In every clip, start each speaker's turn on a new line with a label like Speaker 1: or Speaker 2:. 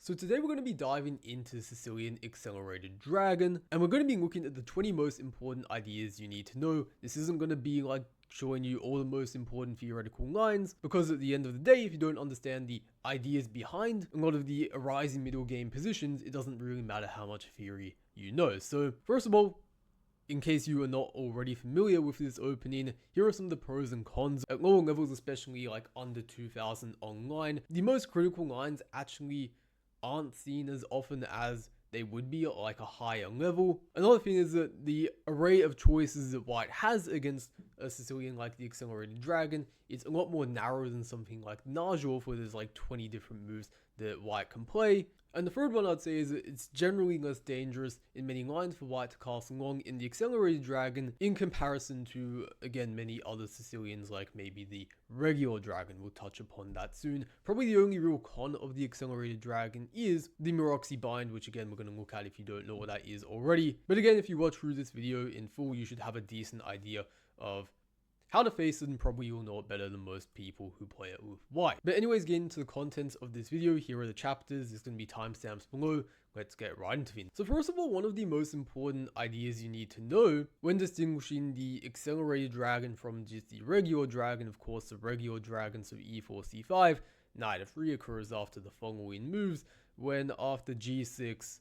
Speaker 1: So today we're going to be diving into Sicilian Accelerated Dragon, and we're going to be looking at the 20 most important ideas you need to know. This isn't going to be like showing you all the most important theoretical lines, because at the end of the day, if you don't understand the ideas behind a lot of the arising middle game positions, it doesn't really matter how much theory you know. So first of all, in case you are not already familiar with this opening, here are some of the pros and cons. At lower levels, especially like under 2000 online, the most critical lines actually aren't seen as often as they would be at like a higher level. Another thing is that the array of choices that white has against a Sicilian like the Accelerated Dragon is a lot more narrow than something like Najor, where there's like 20 different moves that white can play. And the third one I'd say is that it's generally less dangerous in many lines for white to cast long in the Accelerated Dragon in comparison to, again, many other Sicilians like maybe the regular Dragon. We'll touch upon that soon. Probably the only real con of the Accelerated Dragon is the Maroczy bind, which again we're going to look at if you don't know what that is already. But again, if you watch through this video in full, you should have a decent idea of how to face it, and probably you'll know it better than most people who play it with white. But anyways, getting to the contents of this video, here are the chapters. There's going to be timestamps below. Let's get right into it. So first of all, one of the most important ideas you need to know when distinguishing the Accelerated Dragon from just the regular Dragon, of course, the regular Dragon, so e4, c5, knight f3 occurs after the following moves, when after g6,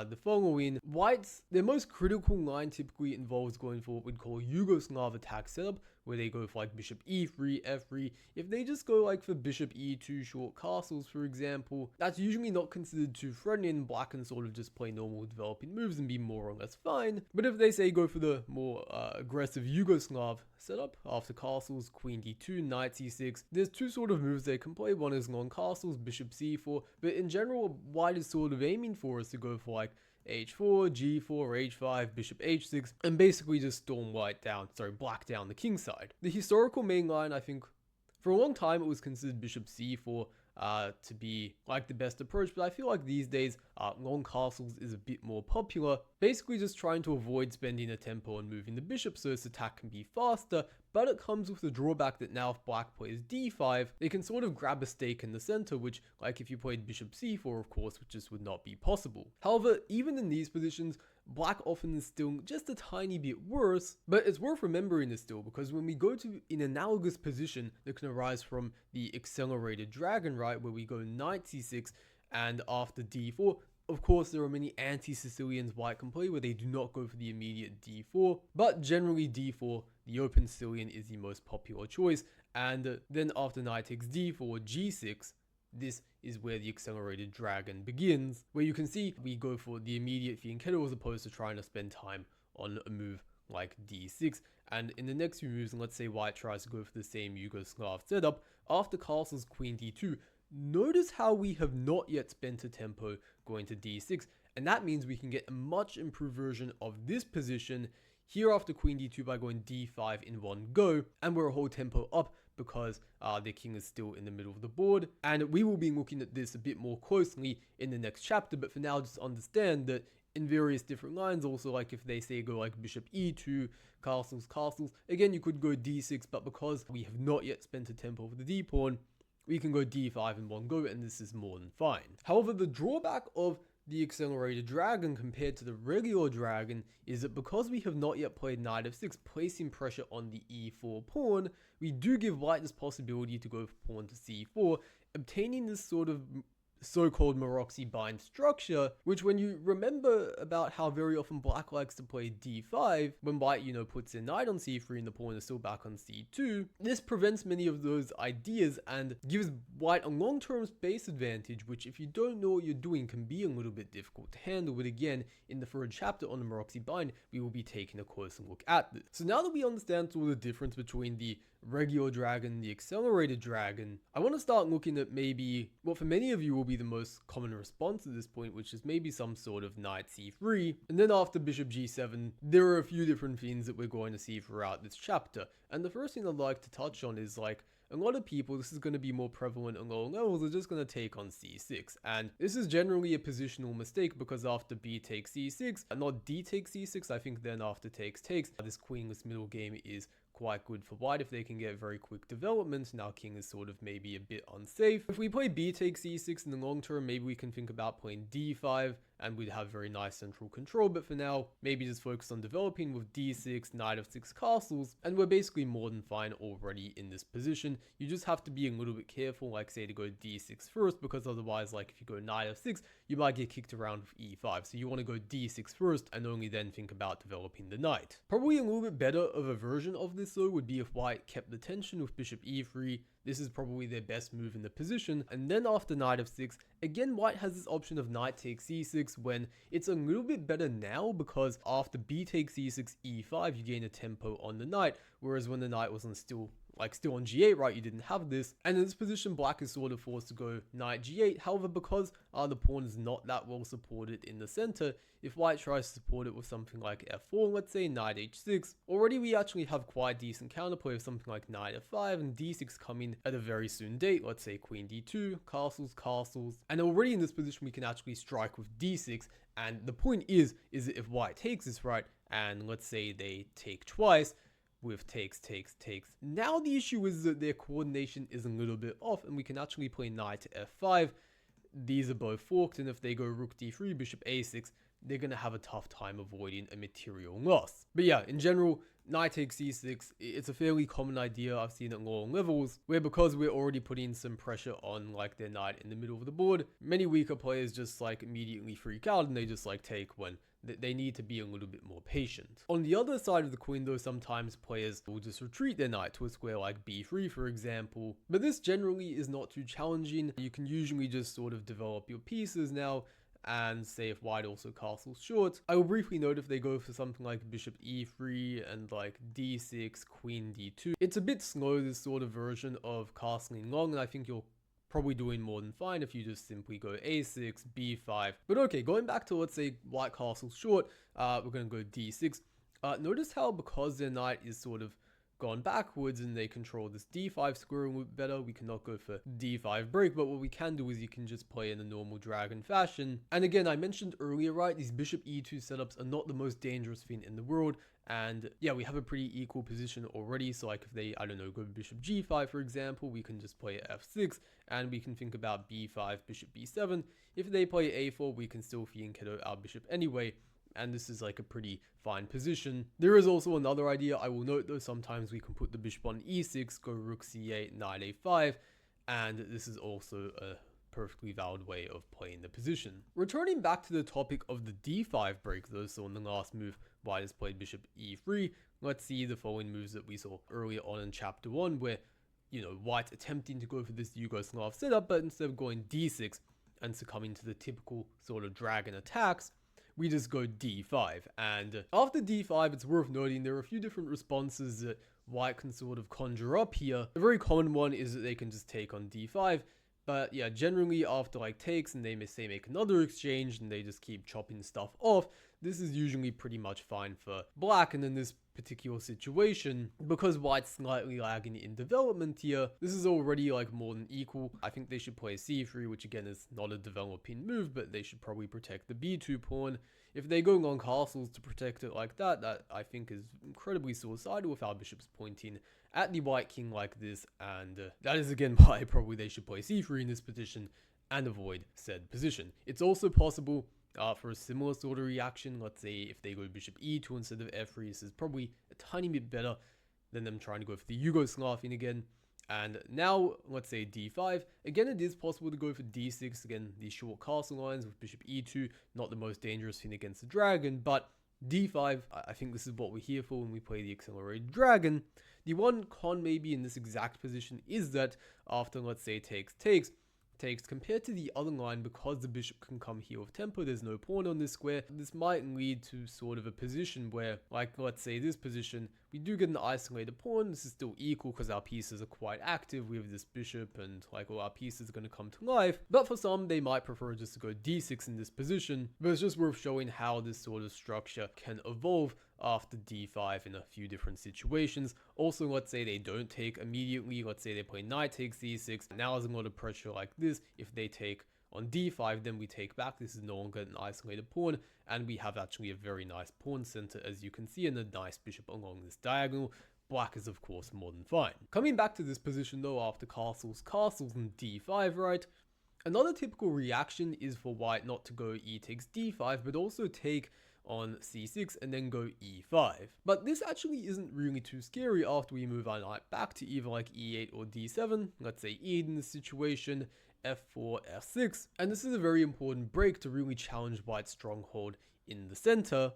Speaker 1: the following, white's, their most critical line typically involves going for what we'd call Yugoslav attack setup, where they go for like bishop e3, f3. If they just go like for bishop e2 short castles, for example, that's usually not considered too threatening. Black can sort of just play normal developing moves and be more or less fine. But if they say go for the more aggressive Yugoslav setup, after castles, queen d2, knight c6, there's two sort of moves they can play. One is long castles, bishop c4, but in general, white is sort of aiming for is to go for like h4, g4, h5, bishop h6, and basically just storm black down the king side. The historical main line, I think, for a long time it was considered bishop c4 to be like the best approach, but I feel like these days long castles is a bit more popular. Basically just trying to avoid spending a tempo and moving the bishop so this attack can be faster, but it comes with the drawback that now if black plays d5, they can sort of grab a stake in the center, which like if you played bishop c4, of course, which just would not be possible. However, even in these positions, black often is still just a tiny bit worse, but it's worth remembering this still, because when we go to an analogous position that can arise from the Accelerated Dragon, right, where we go knight c6 and after d4, of course, there are many anti-Sicilians white can play where they do not go for the immediate d4, but generally d4, the open Sicilian, is the most popular choice, and then after knight takes d4, g6, this is where the Accelerated Dragon begins, where you can see we go for the immediate fianchetto as opposed to trying to spend time on a move like d6. And in the next few moves, let's say white tries to go for the same Yugoslav setup, after castles queen d2, notice how we have not yet spent a tempo going to d6, and that means we can get a much improved version of this position here after queen d2 by going d5 in one go, and we're a whole tempo up because the king is still in the middle of the board. And we will be looking at this a bit more closely in the next chapter, but for now just understand that in various different lines, also like if they say go like bishop e2, castles, again you could go d6, but because we have not yet spent a tempo for the d pawn, we can go d5 in one go, and this is more than fine. However, the drawback of the Accelerated Dragon compared to the regular Dragon is that because we have not yet played knight f6, placing pressure on the e4 pawn, we do give white this possibility to go for pawn to c4, obtaining this sort of so-called Maroczy bind structure, which when you remember about how very often black likes to play d5, when white, puts their knight on c3 and the pawn is still back on c2, this prevents many of those ideas and gives white a long-term space advantage, which if you don't know what you're doing can be a little bit difficult to handle. But again, in the third chapter on the Maroczy bind, we will be taking a closer look at this. So now that we understand sort of the difference between the regular Dragon and the Accelerated Dragon, I want to start looking at maybe what for many of you will be the most common response at this point, which is maybe some sort of knight c3, and then after bishop g7, there are a few different things that we're going to see throughout this chapter. And the first thing I'd like to touch on is like a lot of people, this is going to be more prevalent on lower levels, are just going to take on c6. And this is generally a positional mistake because after b takes c6, and not d takes c6, I think then after takes, this queenless middle game is quite good for white if they can get very quick development. Now king is sort of maybe a bit unsafe. If we play b takes e6 in the long term, maybe we can think about playing d5 and we'd have very nice central control, but for now, maybe just focus on developing with d6, knight of 6 castles, and we're basically more than fine already in this position. You just have to be a little bit careful, like say to go d6 first, because otherwise, like if you go knight of 6, you might get kicked around with e5, so you want to go d6 first and only then think about developing the knight. Probably a little bit better of a version of this though would be if white kept the tension with bishop e3. This is probably their best move in the position, and then after knight of 6, again white has this option of knight takes e6 when it's a little bit better now, because after b takes e6, e5 you gain a tempo on the knight, whereas when the knight was still on g8, right, you didn't have this. And in this position, black is sort of forced to go knight g8. However, because the pawn is not that well supported in the center, if white tries to support it with something like f4, let's say knight h6, already we actually have quite decent counterplay of something like knight f5 and d6 coming at a very soon date. Let's say queen d2, castles, and already in this position we can actually strike with d6. And the point is that if white takes this, right, and let's say they take twice, with takes. Now the issue is that their coordination is a little bit off, and we can actually play knight to f5. These are both forked, and if they go rook d3, bishop a6, they're going to have a tough time avoiding a material loss. But yeah, in general, knight takes e6, it's a fairly common idea. I've seen it at lower levels, where because we're already putting some pressure on like their knight in the middle of the board, many weaker players just like immediately freak out and they just like take when they need to be a little bit more patient. On the other side of the coin though, sometimes players will just retreat their knight to a square like b3 for example, but this generally is not too challenging. You can usually just sort of develop your pieces now, and say if white also castles short. I will briefly note if they go for something like bishop e3 and like d6, queen d2. It's a bit slow, this sort of version of castling long, and I think you're probably doing more than fine if you just simply go a6, b5. But okay, going back to let's say white castles short, we're going to go d6. Notice how because their knight is sort of gone backwards and they control this d5 square a little bit better, we cannot go for d5 break, but what we can do is you can just play in a normal dragon fashion. And again, I mentioned earlier, right, these bishop e2 setups are not the most dangerous thing in the world, and yeah, we have a pretty equal position already. So like if they, I don't know, go bishop g5 for example, we can just play f6 and we can think about b5, bishop b7. If they play a4, we can still fianchetto our bishop anyway, and this is like a pretty fine position. There is also another idea I will note though, sometimes we can put the bishop on e6, go rook c8, knight a5, and this is also a perfectly valid way of playing the position. Returning back to the topic of the d5 break though, so in the last move, white has played bishop e3. Let's see the following moves that we saw earlier on in chapter 1, where, you know, white's attempting to go for this Yugoslav setup, but instead of going d6 and succumbing to the typical sort of dragon attacks, we just go d5. And after d5, it's worth noting there are a few different responses that white can sort of conjure up here. A very common one is that they can just take on d5. But yeah, generally after like takes and they may say make another exchange and they just keep chopping stuff off, this is usually pretty much fine for black. And in this particular situation, because white's slightly lagging in development here, this is already like more than equal. I think they should play c3, which again is not a developing move, but they should probably protect the b2 pawn. If they go long castles to protect it like that, that I think is incredibly suicidal with our bishops pointing at the white king like this, and that is again why probably they should play c3 in this position and avoid said position. It's also possible for a similar sort of reaction, let's say if they go bishop e2 instead of f3, this is probably a tiny bit better than them trying to go for the Yugoslavian again. And now, let's say d5. Again, it is possible to go for d6. Again, these short castle lines with bishop e2, not the most dangerous thing against the dragon, but d5, I think this is what we're here for when we play the accelerated dragon. The one con maybe in this exact position is that after, let's say, takes, compared to the other line, because the bishop can come here with tempo, there's no pawn on this square, this might lead to sort of a position where, like, let's say this position, we do get an isolated pawn. This is still equal because our pieces are quite active. We have this bishop and like all our pieces are going to come to life. But for some, they might prefer just to go d6 in this position. But it's just worth showing how this sort of structure can evolve after d5 in a few different situations. Also, let's say they don't take immediately. Let's say they play knight takes e6. Now there's a lot of pressure like this. If they take on d5, then we take back. This is no longer an isolated pawn, and we have actually a very nice pawn center, as you can see, and a nice bishop along this diagonal. black is of course more than fine. Coming back to this position though, after castles and d5, right? Another typical reaction is for white not to go e takes d5, but also take on c6 and then go e5. But this actually isn't really too scary after we move our knight back to either like e8 or d7, let's say e8 in this situation, f4, f6, and this is a very important break to really challenge white's stronghold in the center.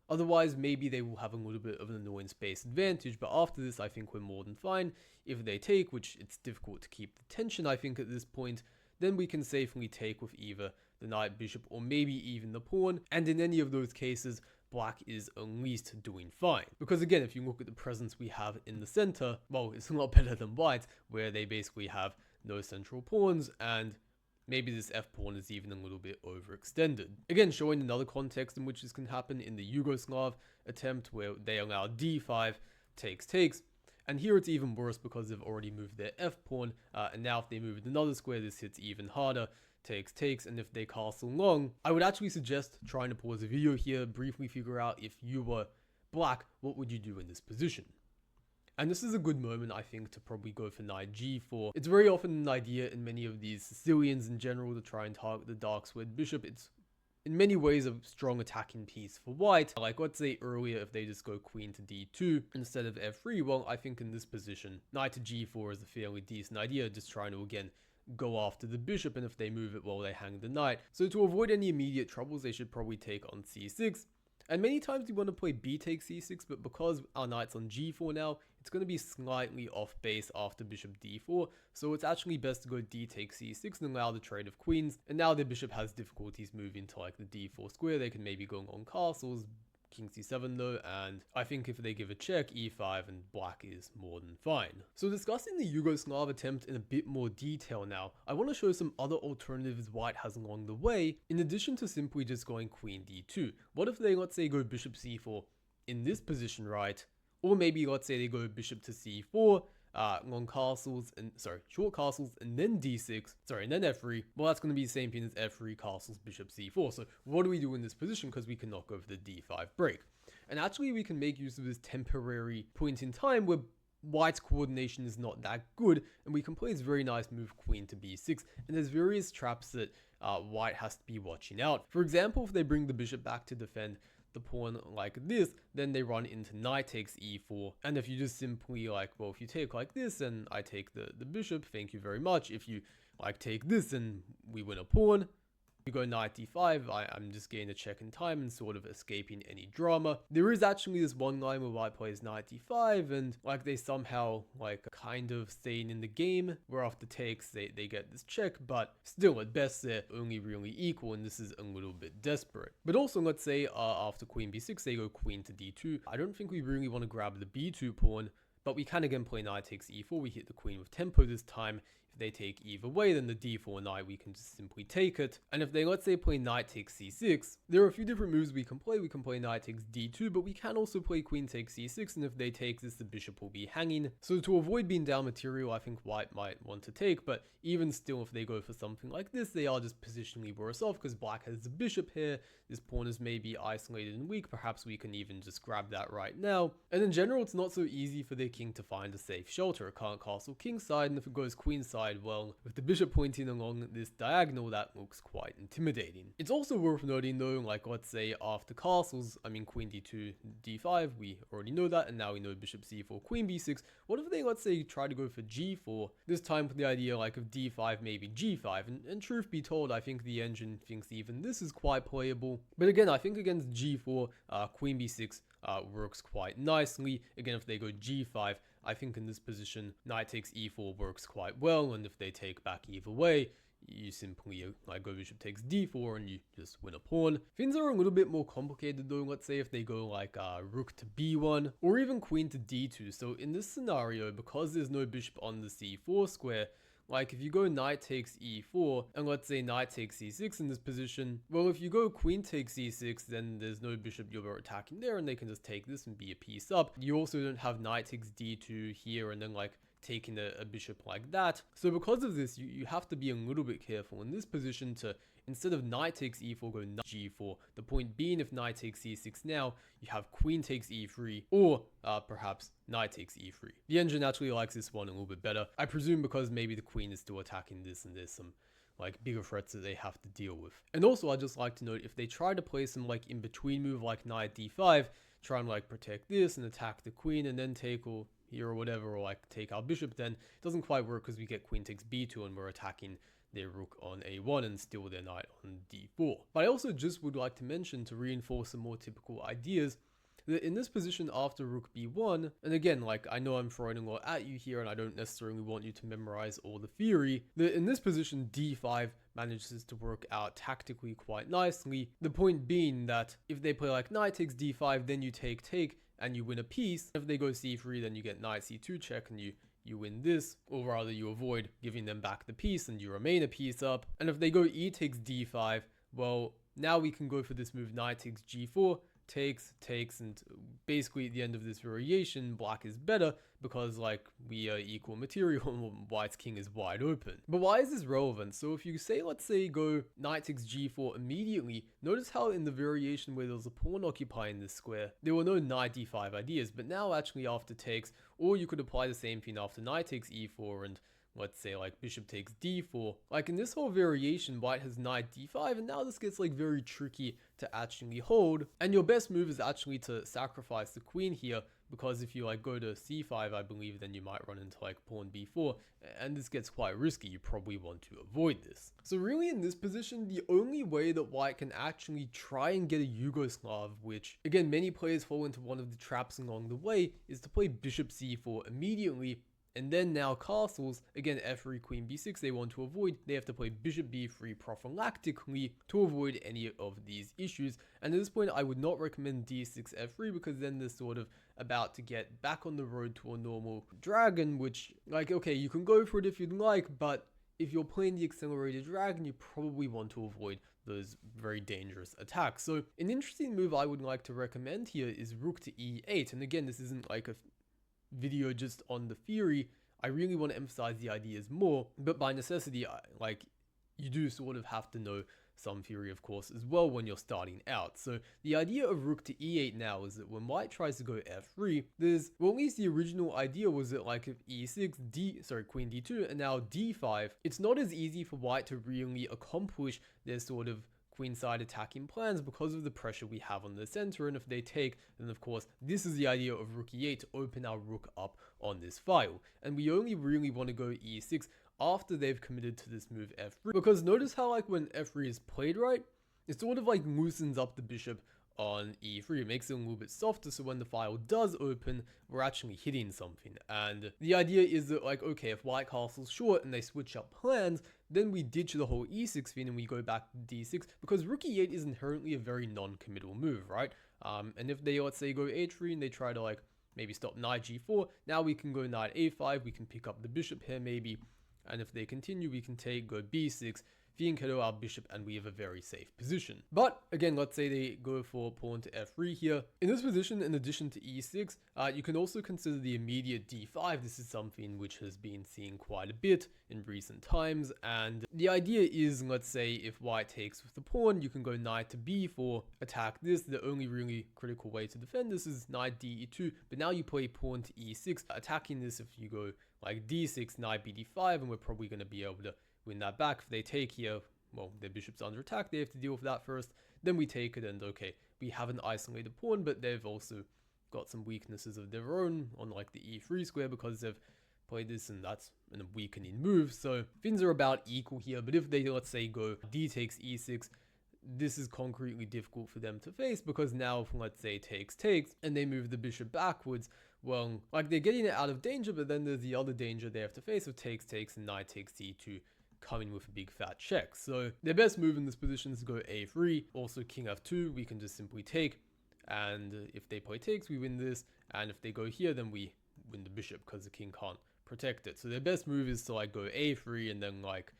Speaker 1: Otherwise, maybe they will have a little bit of an annoying space advantage, but after this, I think we're more than fine. If they take, which it's difficult to keep the tension, I think, at this point, then we can safely take with either the knight, bishop, or maybe even the pawn, and in any of those cases, black is at least doing fine. Because again, if you look at the presence we have in the center, well, it's a lot better than white, where they basically have no central pawns, and maybe this f-pawn is even a little bit overextended. Again, showing another context in which this can happen in the Yugoslav attempt where they allow d5, takes, and here it's even worse because they've already moved their f-pawn, and now if they move it another square, this hits even harder, takes, and if they castle long, I would actually suggest trying to pause the video here, briefly figure out if you were black, what would you do in this position? And this is a good moment, I think, to probably go for knight g4. It's very often an idea in many of these Sicilians in general to try and target the dark squared bishop. It's in many ways a strong attacking piece for white. Like, let's say earlier if they just go queen to d2 instead of f3, well, I think in this position, knight to g4 is a fairly decent idea, just trying to, again, go after the bishop, and if they move it, well, they hang the knight. So to avoid any immediate troubles, they should probably take on c6. And many times we want to play b takes c6, but because our knight's on g4 now, it's going to be slightly off base after bishop d4, so it's actually best to go d takes c6 and allow the trade of queens. And now the bishop has difficulties moving to like the d4 square. They can maybe go on castles, king c7 though, and I think if they give a check, e5, and black is more than fine. So discussing the Yugoslav attempt in a bit more detail now, I want to show some other alternatives white has along the way, in addition to simply just going queen d2. What if they, let's say, go bishop c4 in this position, right? Or maybe, let's say, they go bishop to c4, long castles, and short castles, and then d6, and then f3. Well, that's going to be the same thing as f3 castles, bishop c4. So what do we do in this position? Because we cannot go for the d5 break. And actually, we can make use of this temporary point in time where white's coordination is not that good, and we can play this very nice move queen to b6, and there's various traps that white has to be watching out. For example, if they bring the bishop back to defend the pawn like this, then they run into knight takes e4, and if you just simply like, well, if you take like this and I take the bishop, thank you very much. If you like take this and we win a pawn, you go knight d5, I'm just getting a check in time and sort of escaping any drama. There is actually this one line where white plays knight d5 and like they somehow like kind of staying in the game, where after takes they get this check, but still at best they're only really equal, and this is a little bit desperate. But also, let's say after queen b6 they go queen to d2. I don't think we really want to grab the b2 pawn, but we can again play knight takes e4. We hit the queen with tempo this time. If they take either way, then the d4 knight, we can just simply take it. And if they, let's say, play knight takes c6, there are a few different moves we can play. We can play knight takes d2, but we can also play queen takes c6, and if they take this, the bishop will be hanging. So to avoid being down material, I think white might want to take, but even still, if they go for something like this, they are just positionally worse off because black has the bishop here. This pawn is maybe isolated and weak. Perhaps we can even just grab that right now. And in general, it's not so easy for their king to find a safe shelter. It can't castle king side, and if it goes queen side, well, with the bishop pointing along this diagonal, that looks quite intimidating. It's also worth noting though, like let's say after castles, I mean queen d2, d5, we already know that, and now we know bishop c4, queen b6. What if they, let's say, try to go for g4, this time for the idea like of d5, maybe g5, and truth be told, I think the engine thinks even this is quite playable. But again, I think against g4, queen b6 works quite nicely. Again, if they go g5, I think in this position, knight takes e4 works quite well, and if they take back either way, you simply like go bishop takes d4 and you just win a pawn. Things are a little bit more complicated though. Let's say if they go like rook to b1 or even queen to d2. So in this scenario, because there's no bishop on the c4 square, like if you go knight takes e4 and let's say knight takes c6 in this position, well, if you go queen takes c6, then there's no bishop you're attacking there, and they can just take this and be a piece up. You also don't have knight takes d2 here and then like taking a bishop like that. So because of this, you have to be a little bit careful in this position to instead of knight takes e4, go knight g4. The point being, if knight takes c6 now, you have queen takes e3, or perhaps knight takes e3. The engine actually likes this one a little bit better. I presume because maybe the queen is still attacking this and there's some like bigger threats that they have to deal with. And also, I just like to note, if they try to play some like in between move like knight d5, try and like protect this and attack the queen and then take or here or whatever, or like take our bishop, then it doesn't quite work because we get queen takes b2 and we're attacking their rook on a1 and steal their knight on d4. But I also just would like to mention, to reinforce some more typical ideas, that in this position after rook b1, and again, like I know I'm throwing a lot at you here and I don't necessarily want you to memorize all the theory, that in this position d5 manages to work out tactically quite nicely. The point being that if they play like knight takes d5, then you take and you win a piece. If they go c3, then you get knight c2 check and you win this, or rather you avoid giving them back the piece and you remain a piece up. And if they go e takes d5, well, now we can go for this move knight takes g4, takes, and basically at the end of this variation, black is better because like we are equal material and white's king is wide open. But why is this relevant? So if you say, let's say go knight takes g4 immediately, notice how in the variation where there was a pawn occupying this square, there were no knight d5 ideas, but now actually after takes, or you could apply the same thing after knight takes e4 and let's say like bishop takes d4. Like in this whole variation, white has knight d5, and now this gets like very tricky to actually hold. And your best move is actually to sacrifice the queen here, because if you like go to c5, I believe, then you might run into like pawn b4, and this gets quite risky. You probably want to avoid this. So really in this position, the only way that white can actually try and get a Yugoslav, which again many players fall into one of the traps along the way, is to play bishop c4 immediately. And then now castles, again f3, queen b6, they want to avoid. They have to play bishop b3 prophylactically to avoid any of these issues. And at this point, I would not recommend d6 f3, because then they're sort of about to get back on the road to a normal dragon, which, like, okay, you can go for it if you'd like, but if you're playing the accelerated dragon, you probably want to avoid those very dangerous attacks. So an interesting move I would like to recommend here is rook to e8. And again, this isn't like a video just on the theory. I really want to emphasize the ideas more, but by necessity, like, you do sort of have to know some theory, of course, as well when you're starting out. So the idea of rook to e8 now is that when white tries to go f3, there's, well, at least the original idea was that like if e6, queen d2, and now d5, it's not as easy for white to really accomplish their sort of queenside attacking plans because of the pressure we have on the center. And if they take, then of course this is the idea of rook e8, to open our rook up on this file. And we only really want to go e6 after they've committed to this move f3, because notice how like when f3 is played right, it sort of like loosens up the bishop on e3. It makes it a little bit softer, so when the file does open, we're actually hitting something. And the idea is that, like, okay, if white castle's short and they switch up plans, then we ditch the whole e6 thing and we go back to d6, because rook e8 is inherently a very non-committal move, right? And if they, let's say, go h3 and they try to like maybe stop knight g4, now we can go knight a5, we can pick up the bishop here maybe, and if they continue, we can take, go b6, fianchetto our bishop, and we have a very safe position. But again, let's say they go for pawn to f3 here. In this position, in addition to e6, you can also consider the immediate d5. This is something which has been seen quite a bit in recent times, and the idea is, let's say if white takes with the pawn, you can go knight to b4, attack this. The only really critical way to defend this is knight d2, but now you play pawn to e6, attacking this. If you go like d6, knight bd5, and we're probably going to be able to win that back. If they take here, well, their bishop's under attack, they have to deal with that first, then we take it, and okay, we have an isolated pawn, but they've also got some weaknesses of their own on like the e3 square, because they've played this, and that's a weakening move. So things are about equal here, but if they, let's say, go d takes e6, this is concretely difficult for them to face, because now if, let's say, takes, and they move the bishop backwards, well, like, they're getting it out of danger, but then there's the other danger they have to face of takes, and knight takes c2, coming with a big fat check. So their best move in this position is to go a3, also king f2, we can just simply take, and if they play takes, we win this, and if they go here, then we win the bishop, because the king can't protect it. So their best move is to like go a3 and then like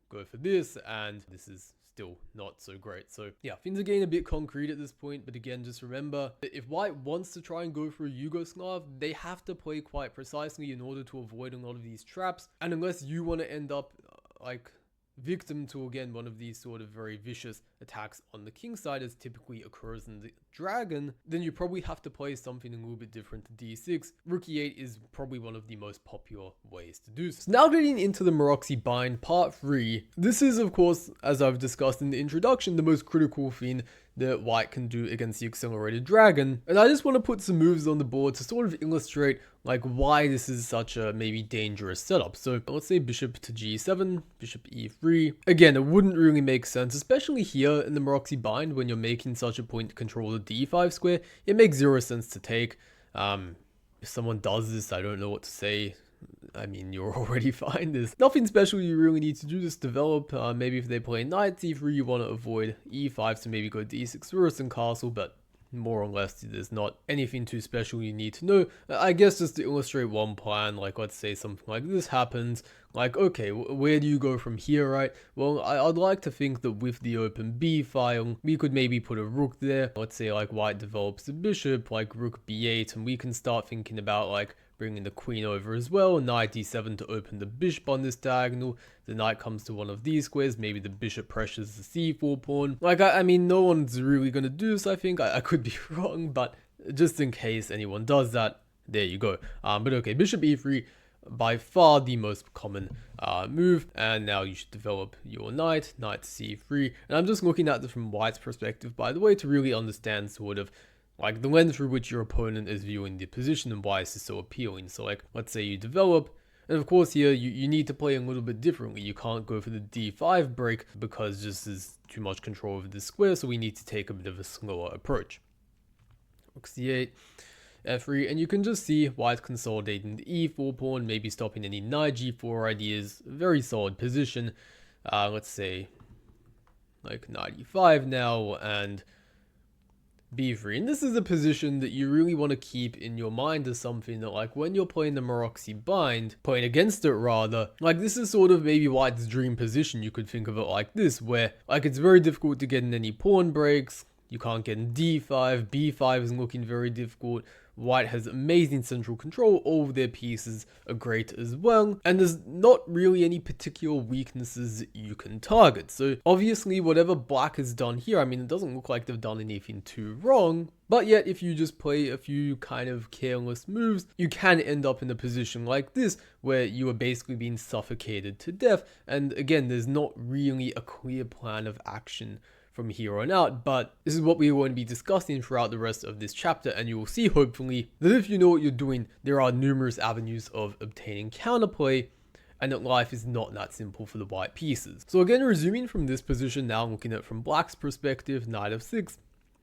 Speaker 1: go for this, and this is still not so great. So yeah, things are getting a bit concrete at this point, but again, just remember that if white wants to try and go for a Yugoslav, they have to play quite precisely in order to avoid a lot of these traps. And unless you want to end up like victim to, again, one of these sort of very vicious attacks on the king side, as typically occurs in the dragon, then you probably have to play something a little bit different to d6. Rook e8 is probably one of the most popular ways to do so. Now getting into the Maroczy bind part 3. This is, of course, as I've discussed in the introduction, the most critical thing that white can do against the accelerated dragon, and I just want to put some moves on the board to sort of illustrate like why this is such a maybe dangerous setup. So let's say bishop to g7, bishop e3. Again, it wouldn't really make sense, especially here in the Maroczy bind when you're making such a point to control the d5 square. It makes zero sense to take. If someone does this, I don't know what to say. I mean, you're already fine. There's nothing special you really need to do. Just develop. Maybe if they play knight c3, you want to avoid e5, so maybe go d6 first and castle, but more or less there's not anything too special you need to know. I guess just to illustrate one plan, like let's say something like this happens, like okay, where do you go from here, right? Well, I'd like to think that with the open b file, we could maybe put a rook there. Let's say like white develops a bishop, like rook b8, and we can start thinking about like bringing the queen over as well, knight d7 to open the bishop on this diagonal. The knight comes to one of these squares, maybe the bishop pressures the c4 pawn. Like, I mean, no one's really gonna do this, I think. I could be wrong, but just in case anyone does that, there you go. But okay, bishop e3, by far the most common move, and now you should develop your knight to c3. And I'm just looking at this from white's perspective, by the way, to really understand sort of like the lens through which your opponent is viewing the position and why this is so appealing. So like, let's say you develop, and of course here you need to play a little bit differently. You can't go for the d5 break because just there's too much control over the square, so we need to take a bit of a slower approach. Rook c8, f3, and you can just see white's consolidating the e4 pawn, maybe stopping any knight g4 ideas. Very solid position. Let's say like knight e5 now, and b3, and this is a position that you really want to keep in your mind as something that, like, when you're playing the Maroczy bind, playing against it rather, like this is sort of maybe white's dream position. You could think of it like this, where like it's very difficult to get in any pawn breaks, you can't get in d5, b5 is looking very difficult. White has amazing central control, all of their pieces are great as well, and there's not really any particular weaknesses that you can target. So obviously whatever black has done here, I mean, it doesn't look like they've done anything too wrong, but yet if you just play a few kind of careless moves, you can end up in a position like this where you are basically being suffocated to death. And again, there's not really a clear plan of action from here on out, but this is what we are going to be discussing throughout the rest of this chapter, and you will see hopefully that if you know what you're doing, there are numerous avenues of obtaining counterplay, and that life is not that simple for the white pieces. So again, resuming from this position, now looking at it from black's perspective, knight f6,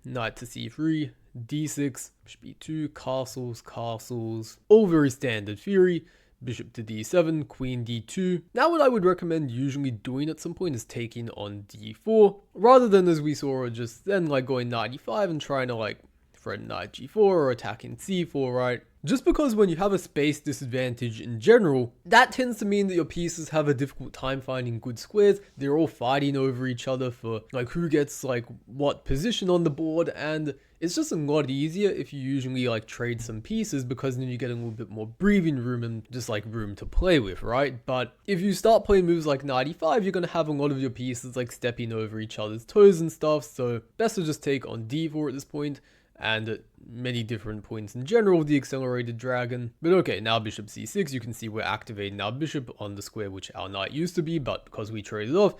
Speaker 1: knight to c3, d6, bishop e2, castles, all very standard theory. Bishop to d7, queen d2. Now what I would recommend usually doing at some point is taking on d4, rather than, as we saw, just then like going knight e5 and trying to like threaten knight g4 or attacking c4, right? Just because when you have a space disadvantage in general, that tends to mean that your pieces have a difficult time finding good squares. They're all fighting over each other for like who gets like what position on the board, and it's just a lot easier if you usually like trade some pieces, because then you get a little bit more breathing room and just like room to play with, right? But if you start playing moves like knight e5, you're going to have a lot of your pieces like stepping over each other's toes and stuff, so best to just take on d4 at this point, and at many different points in general of the accelerated dragon. But okay, now bishop c6, you can see we're activating our bishop on the square which our knight used to be, but because we traded off,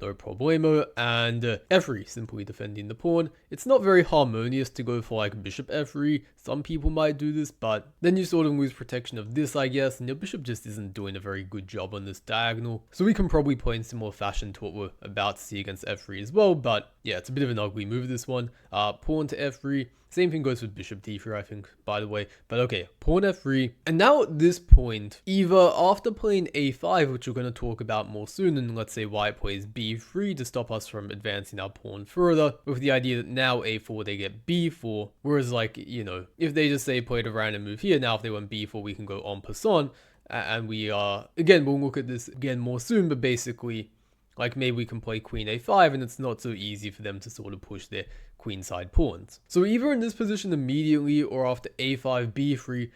Speaker 1: no problemo. And f3, simply defending the pawn. It's not very harmonious to go for like bishop f3. Some people might do this, but then you sort of lose protection of this, I guess, and your bishop just isn't doing a very good job on this diagonal. So we can probably play in similar fashion to what we're about to see against f3 as well, but yeah, it's a bit of an ugly move, this one. Pawn to f3. Same thing goes with bishop d3, I think, by the way. But okay, pawn f3. And now at this point, either after playing a5, which we're going to talk about more soon, and let's say white plays b3 to stop us from advancing our pawn further, with the idea that now a4, they get b4. Whereas like, you know, if they just say played a random move here, now if they went b4, we can go en passant. And we are, again, we'll look at this again more soon, but basically, like maybe we can play queen a5, and it's not so easy for them to sort of push their queenside pawns. So either in this position immediately or after a5, b3,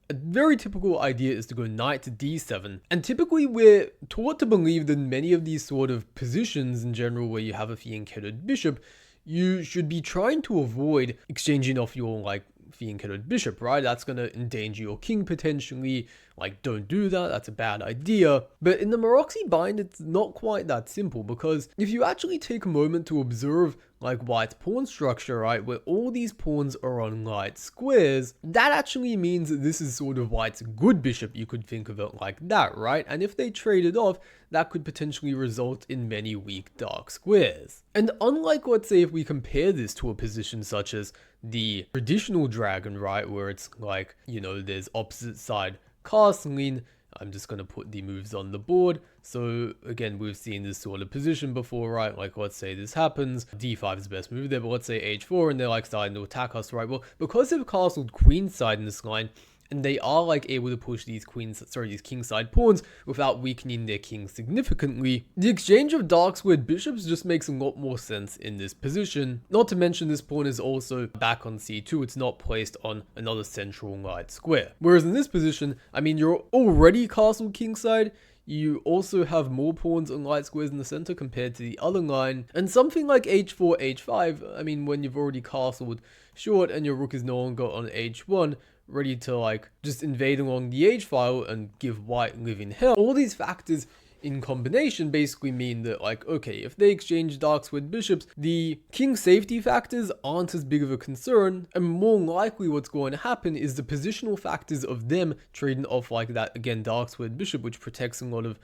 Speaker 1: a very typical idea is to go knight to d7. And typically we're taught to believe that many of these sort of positions in general where you have a fianchettoed bishop, you should be trying to avoid exchanging off your like fianchettoed bishop, right? That's going to endanger your king potentially. Like, don't do that. That's a bad idea. But in the Maroczy bind, it's not quite that simple, because if you actually take a moment to observe like white's pawn structure, right, where all these pawns are on light squares, that actually means that this is sort of white's good bishop. You could think of it like that, right? And if they trade it off, that could potentially result in many weak dark squares. And unlike, let's say, if we compare this to a position such as the traditional dragon, right, where it's like, you know, there's opposite side castling. I'm just going to put the moves on the board. So again, we've seen this sort of position before, right? Like, let's say this happens, d5 is the best move there, but let's say h4 and they're like starting to attack us, right? Well, because they've castled queenside in this line, and they are like able to push these these kingside pawns without weakening their king significantly, the exchange of dark squared bishops just makes a lot more sense in this position. Not to mention this pawn is also back on c2, it's not placed on another central light square. Whereas in this position, I mean, you're already castled kingside, you also have more pawns on light squares in the center compared to the other line, and something like h4, h5, I mean, when you've already castled short and your rook is no longer on h1, ready to like just invade along the h-file and give white living hell. All these factors in combination basically mean that, like, okay, if they exchange dark squared bishops, the king safety factors aren't as big of a concern, and more likely what's going to happen is the positional factors of them trading off like that, again, dark squared bishop, which protects a lot of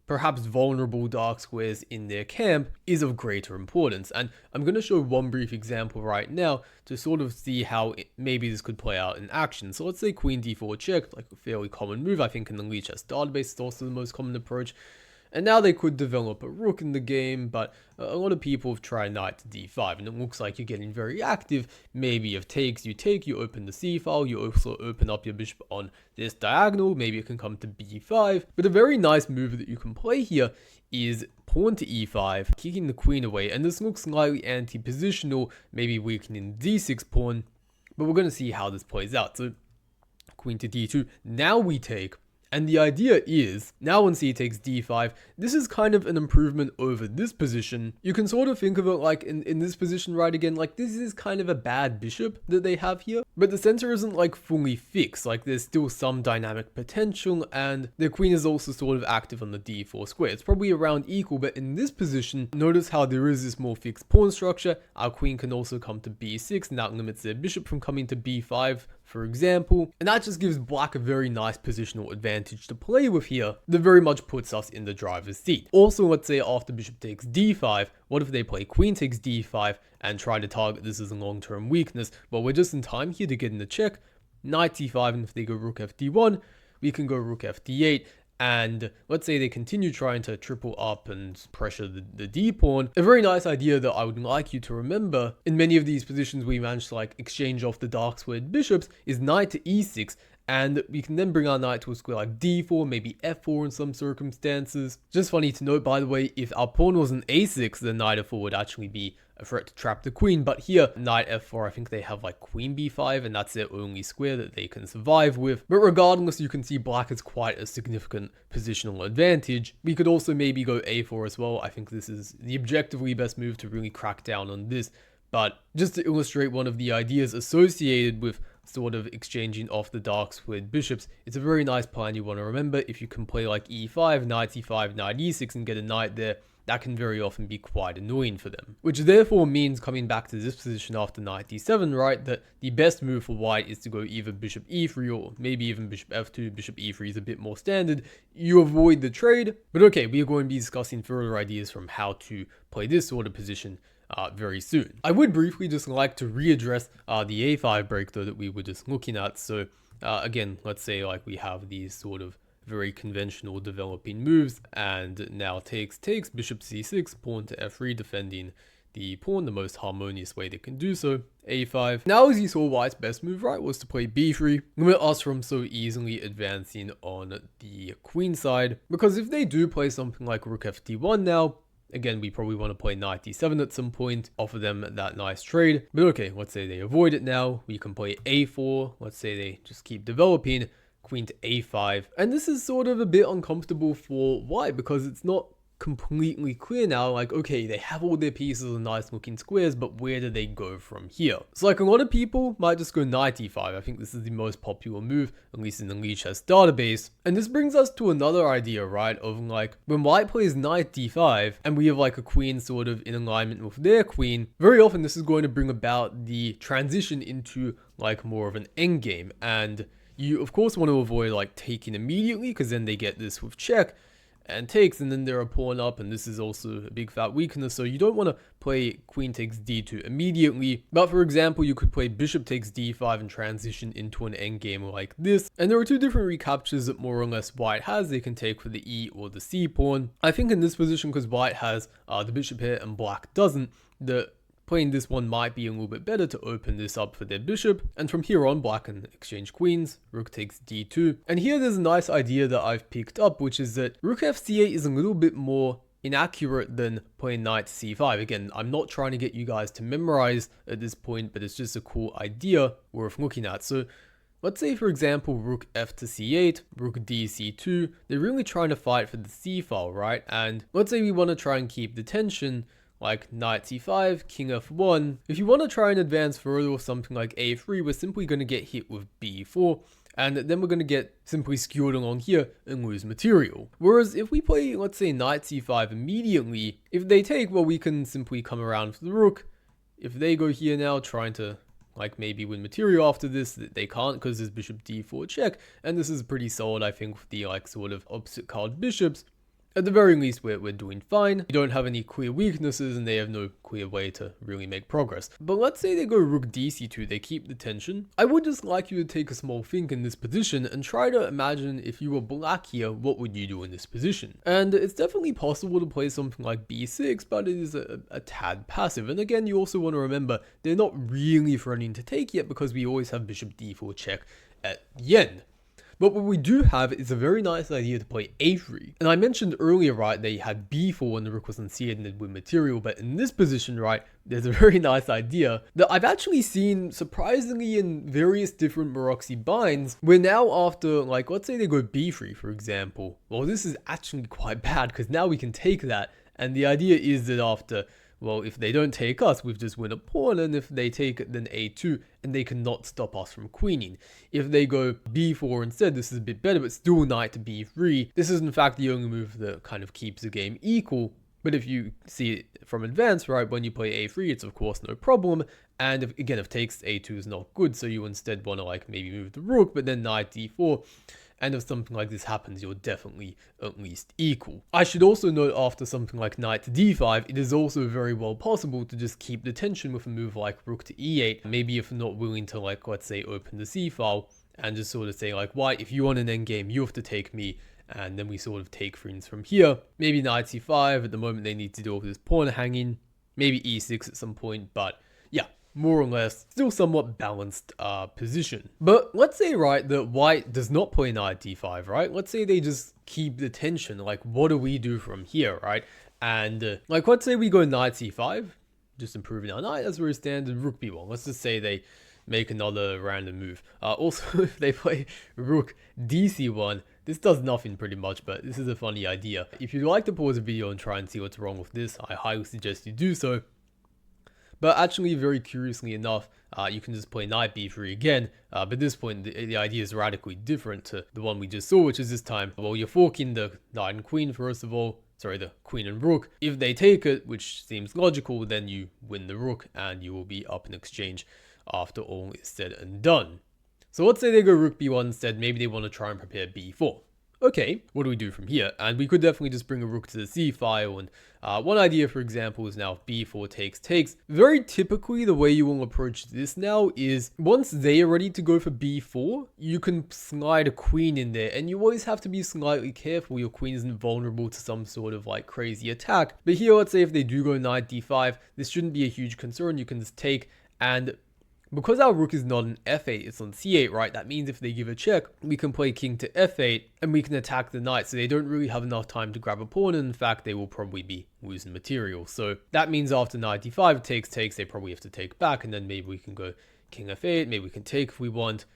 Speaker 1: perhaps vulnerable dark squares in their camp, is of greater importance. And I'm going to show one brief example right now to sort of see how maybe this could play out in action. So let's say queen d4 check, like a fairly common move. I think in the Lichess database it's also the most common approach. And now they could develop a rook in the game, but a lot of people have tried knight to d5, and it looks like you're getting very active. Maybe if takes, you take, you open the c file, you also open up your bishop on this diagonal, maybe it can come to b5. But a very nice move that you can play here is pawn to e5, kicking the queen away, and this looks slightly anti-positional, maybe weakening the d6 pawn, but we're going to see how this plays out. So queen to d2, now we take. And the idea is, now when c takes d5, this is kind of an improvement over this position. You can sort of think of it like in this position, right, again, like this is kind of a bad bishop that they have here. But the center isn't like fully fixed, like there's still some dynamic potential, and their queen is also sort of active on the d4 square. It's probably around equal, but in this position, notice how there is this more fixed pawn structure. Our queen can also come to b6, and that limits their bishop from coming to b5, for example, and that just gives black a very nice positional advantage to play with here that very much puts us in the driver's seat. Also, let's say after bishop takes d5, what if they play queen takes d5 and try to target this as a long-term weakness? Well, we're just in time here to get in the check, knight c5, and if they go rook fd1, we can go rook fd8, and let's say they continue trying to triple up and pressure the d pawn. A very nice idea that I would like you to remember in many of these positions we manage to like exchange off the dark squared bishops is knight to e6, and we can then bring our knight to a square like d4, maybe f4 in some circumstances. Just funny to note, by the way, if our pawn was an a6, then knight f4 would actually be a threat to trap the queen, but here, knight f4, I think they have like queen b5, and that's their only square that they can survive with. But regardless, you can see black has quite a significant positional advantage. We could also maybe go a4 as well. I think this is the objectively best move to really crack down on this. But just to illustrate one of the ideas associated with sort of exchanging off the dark squared bishops, it's a very nice plan you want to remember. If you can play like e5, knight c5, knight e6 and get a knight there, that can very often be quite annoying for them. Which therefore means, coming back to this position after knight d7, right, that the best move for white is to go either bishop e3 or maybe even bishop f2. Bishop e3 is a bit more standard. You avoid the trade. But okay, we are going to be discussing further ideas from how to play this sort of position very soon. I would briefly just like to readdress the a5 break though that we were just looking at. So again, let's say like we have these sort of very conventional developing moves, and now takes, bishop c6, pawn to f3, defending the pawn the most harmonious way they can do so. a5. Now, as you saw, white's best move, right, was to play b3, limit us from so easily advancing on the queen side, because if they do play something like rook fd1 now, again, we probably want to play knight d7 at some point, offer them that nice trade. But okay, let's say they avoid it now. We can play a4. Let's say they just keep developing. queen to a5. And this is sort of a bit uncomfortable for white because it's not completely clear now, like, okay, they have all their pieces of nice looking squares, but where do they go from here? So like a lot of people might just go knight e5. I think this is the most popular move, at least in the Lee chess database. And this brings us to another idea, right, of like when white plays knight d5 and we have like a queen sort of in alignment with their queen, very often this is going to bring about the transition into like more of an endgame. And you of course want to avoid like taking immediately, because then they get this with check and takes, and then they're a pawn up, and this is also a big fat weakness, so you don't want to play queen takes d2 immediately. But for example, you could play bishop takes d5 and transition into an endgame like this. And there are two different recaptures that more or less white has. They can take for the e or the c pawn. I think in this position, because white has the bishop here and black doesn't, playing this one might be a little bit better to open this up for their bishop. And from here on, black can exchange queens. Rook takes d2. And here there's a nice idea that I've picked up, which is that rook fc8 is a little bit more inaccurate than playing knight c5. Again, I'm not trying to get you guys to memorize at this point, but it's just a cool idea worth looking at. So let's say, for example, rook f to c8, rook d c2. They're really trying to fight for the c file, right? And let's say we want to try and keep the tension, like knight c5, king f1. If you want to try and advance further with something like a3, we're simply going to get hit with b4, and then we're going to get simply skewered along here and lose material. Whereas if we play, let's say, knight c5 immediately, if they take, well, we can simply come around for the rook. If they go here now, trying to like maybe win material after this, they can't because there's bishop d4 check, and this is pretty solid, I think, with the like sort of opposite card bishops. At the very least, we're doing fine. We don't have any clear weaknesses, and they have no clear way to really make progress. But let's say they go rook dc2, they keep the tension. I would just like you to take a small think in this position and try to imagine if you were black here, what would you do in this position? And it's definitely possible to play something like b6, but it is a tad passive. And again, you also want to remember, they're not really threatening to take yet because we always have bishop d4 check at the end. But what we do have is a very nice idea to play a3. And I mentioned earlier, right, they had b4 when the rook was on c8 and they'd win material. But in this position, right, there's a very nice idea that I've actually seen surprisingly in various different Maroczy binds, where now after, like, let's say they go b3, for example. Well, this is actually quite bad because now we can take that. And the idea is that after, well, if they don't take us, we've just win a pawn, and if they take it, then a2, and they cannot stop us from queening. If they go b4 instead, this is a bit better, but still knight to b3. This is in fact the only move that kind of keeps the game equal. But if you see it from advance, right, when you play a3, it's of course no problem. And if takes a2 is not good, so you instead want to like maybe move the rook, but then knight d4. And if something like this happens, you're definitely at least equal. I should also note, after something like knight to d5, it is also very well possible to just keep the tension with a move like rook to e8. Maybe if not willing to, like, let's say, open the c file and just sort of say, like, white, if you want an endgame, you have to take me. And then we sort of take things from here. Maybe knight c5. At the moment, they need to deal with this pawn hanging. Maybe e6 at some point, but yeah, more or less still somewhat balanced position. But let's say, right, that white does not play knight d5, right? Let's say they just keep the tension. Like, what do we do from here, right? And like, let's say we go knight c5, just improving our knight as very standard. Rook b1. Let's just say they make another random move. Also, if they play rook dc1, this does nothing pretty much, but this is a funny idea. If you'd like to pause the video and try and see what's wrong with this, I highly suggest you do so. But actually, very curiously enough, you can just play knight b3 again. But at this point, the idea is radically different to the one we just saw, which is this time, well, you're forking the knight and queen, first of all. Sorry, the queen and rook. If they take it, which seems logical, then you win the rook and you will be up in exchange after all is said and done. So let's say they go rook b1 instead. Maybe they want to try and prepare b4. Okay, what do we do from here? And we could definitely just bring a rook to the c file. And one idea, for example, is now b4 takes. Very typically, the way you will approach this now is once they are ready to go for b4, you can slide a queen in there. And you always have to be slightly careful. Your queen isn't vulnerable to some sort of like crazy attack. But here, let's say if they do go knight d5, this shouldn't be a huge concern. You can just take, and because our rook is not an f8, it's on c8, right? That means if they give a check, we can play king to f8 and we can attack the knight. So they don't really have enough time to grab a pawn. And in fact, they will probably be losing material. So that means after knight d5 takes, they probably have to take back. And then maybe we can go king f8. Maybe we can take if we want.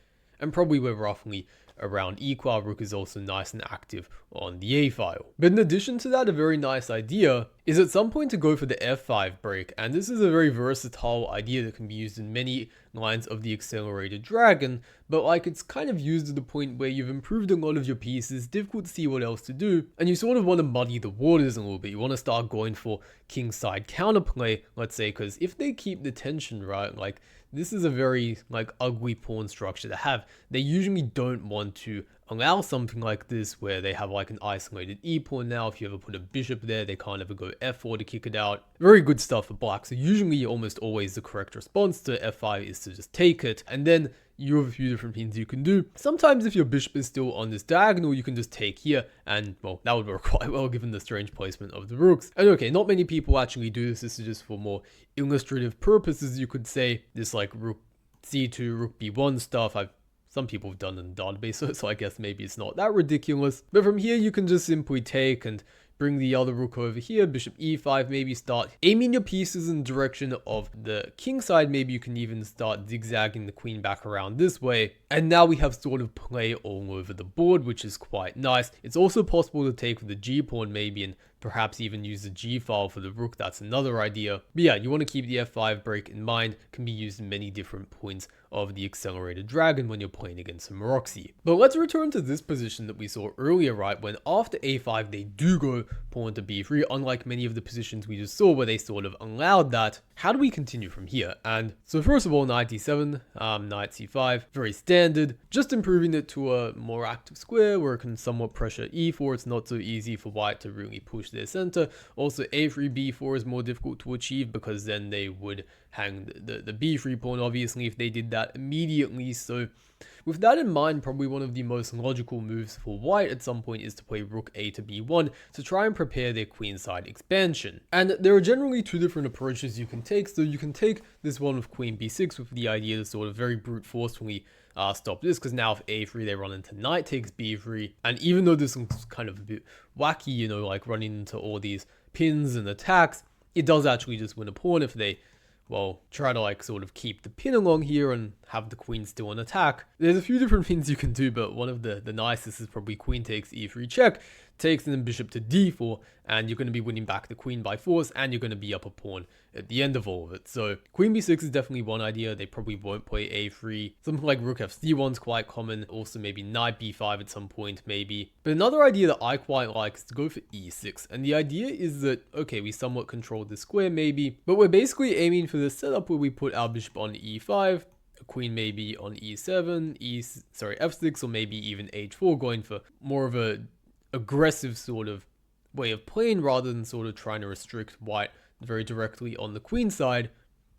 Speaker 1: And probably we're roughly around e while rook is also nice and active on the a file. But in addition to that, a very nice idea is at some point to go for the f5 break, and this is a very versatile idea that can be used in many lines of the accelerated dragon, but like it's kind of used at the point where you've improved a lot of your pieces, difficult to see what else to do, and you sort of want to muddy the waters a little bit. You want to start going for kingside counterplay, let's say, because if they keep the tension, right, like this is a very like ugly pawn structure to have. They usually don't want to allow something like this where they have like an isolated e pawn. Now if you ever put a bishop there, they can't ever go f4 to kick it out. Very good stuff for black. So usually almost always the correct response to f5 is to just take it, and then you have a few different things you can do. Sometimes if your bishop is still on this diagonal, you can just take here, and well, that would work quite well given the strange placement of the rooks. And okay, not many people actually do this. This is just for more illustrative purposes, you could say. This like rook c2, rook b1 stuff, some people have done in the database, so I guess maybe it's not that ridiculous. But from here, you can just simply take and bring the other rook over here, bishop e5, maybe start aiming your pieces in the direction of the king side. Maybe you can even start zigzagging the queen back around this way. And now we have sort of play all over the board, which is quite nice. It's also possible to take with the g pawn maybe, and perhaps even use the g file for the rook. That's another idea. But yeah, you want to keep the f5 break in mind. It can be used in many different points of the accelerated dragon when you're playing against a Maroczy. But let's return to this position that we saw earlier, right? When after a5 they do go pawn to b3, unlike many of the positions we just saw where they sort of allowed that. How do we continue from here? And so first of all, knight d7, knight c5, very standard, just improving it to a more active square where it can somewhat pressure e4. It's not so easy for white to really push their center. Also a3 b4 is more difficult to achieve because then they would hang the b3 pawn obviously if they did that immediately. So with that in mind, probably one of the most logical moves for white at some point is to play rook a to b1 to try and prepare their queenside expansion. And there are generally two different approaches you can take. So you can take this one with queen b6 with the idea to sort of very brute forcefully stop this, because now if a3 they run into knight takes b3, and even though this looks kind of a bit wacky, you know, like running into all these pins and attacks, it does actually just win a pawn if they, well, try to like sort of keep the pin along here and have the queen still on attack. There's a few different things you can do, but one of the nicest is probably queen takes e3 check, takes and then bishop to d4, and you're going to be winning back the queen by force, and you're going to be up a pawn at the end of all of it. So queen b6 is definitely one idea. They probably won't play a3. Something like rook f c1 is quite common. Also maybe knight b5 at some point maybe. But another idea that I quite like is to go for e6. And the idea is that, okay, we somewhat control the square maybe, but we're basically aiming for the setup where we put our bishop on e5, a queen maybe on e7, f6, or maybe even h4, going for more of a aggressive sort of way of playing rather than sort of trying to restrict white very directly on the queen side.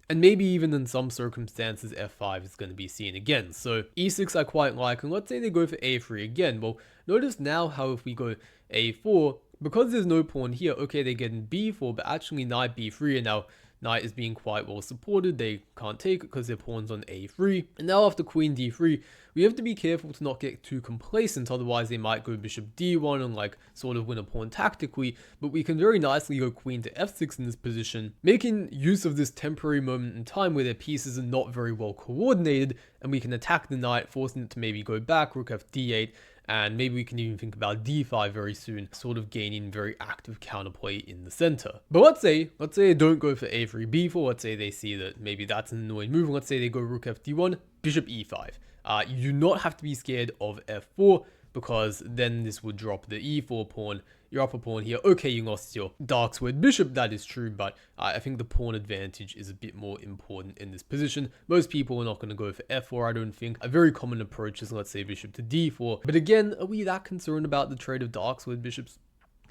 Speaker 1: And maybe even in some circumstances f5 is going to be seen again. So e6 I quite like, and let's say they go for a3 again. Well, notice now how if we go a4, because there's no pawn here, okay, they get in b4, but actually knight b3, and now knight is being quite well supported. They can't take it because their pawn's on a3. And now after queen d3, we have to be careful to not get too complacent, otherwise they might go bishop d1 and like sort of win a pawn tactically. But we can very nicely go queen to f6 in this position, making use of this temporary moment in time where their pieces are not very well coordinated, and we can attack the knight, forcing it to maybe go back, rook f d8, and maybe we can even think about d5 very soon, sort of gaining very active counterplay in the center. But let's say they don't go for a3 b4. Let's say they see that maybe that's an annoying move. Let's say they go rook f d1, bishop e5. You do not have to be scared of f4, because then this would drop the e4 pawn, your upper pawn here. Okay, you lost your dark squared bishop, that is true, but I think the pawn advantage is a bit more important in this position. Most people are not going to go for f4, I don't think. A very common approach is, let's say, bishop to d4. But again, are we that concerned about the trade of dark squared bishops?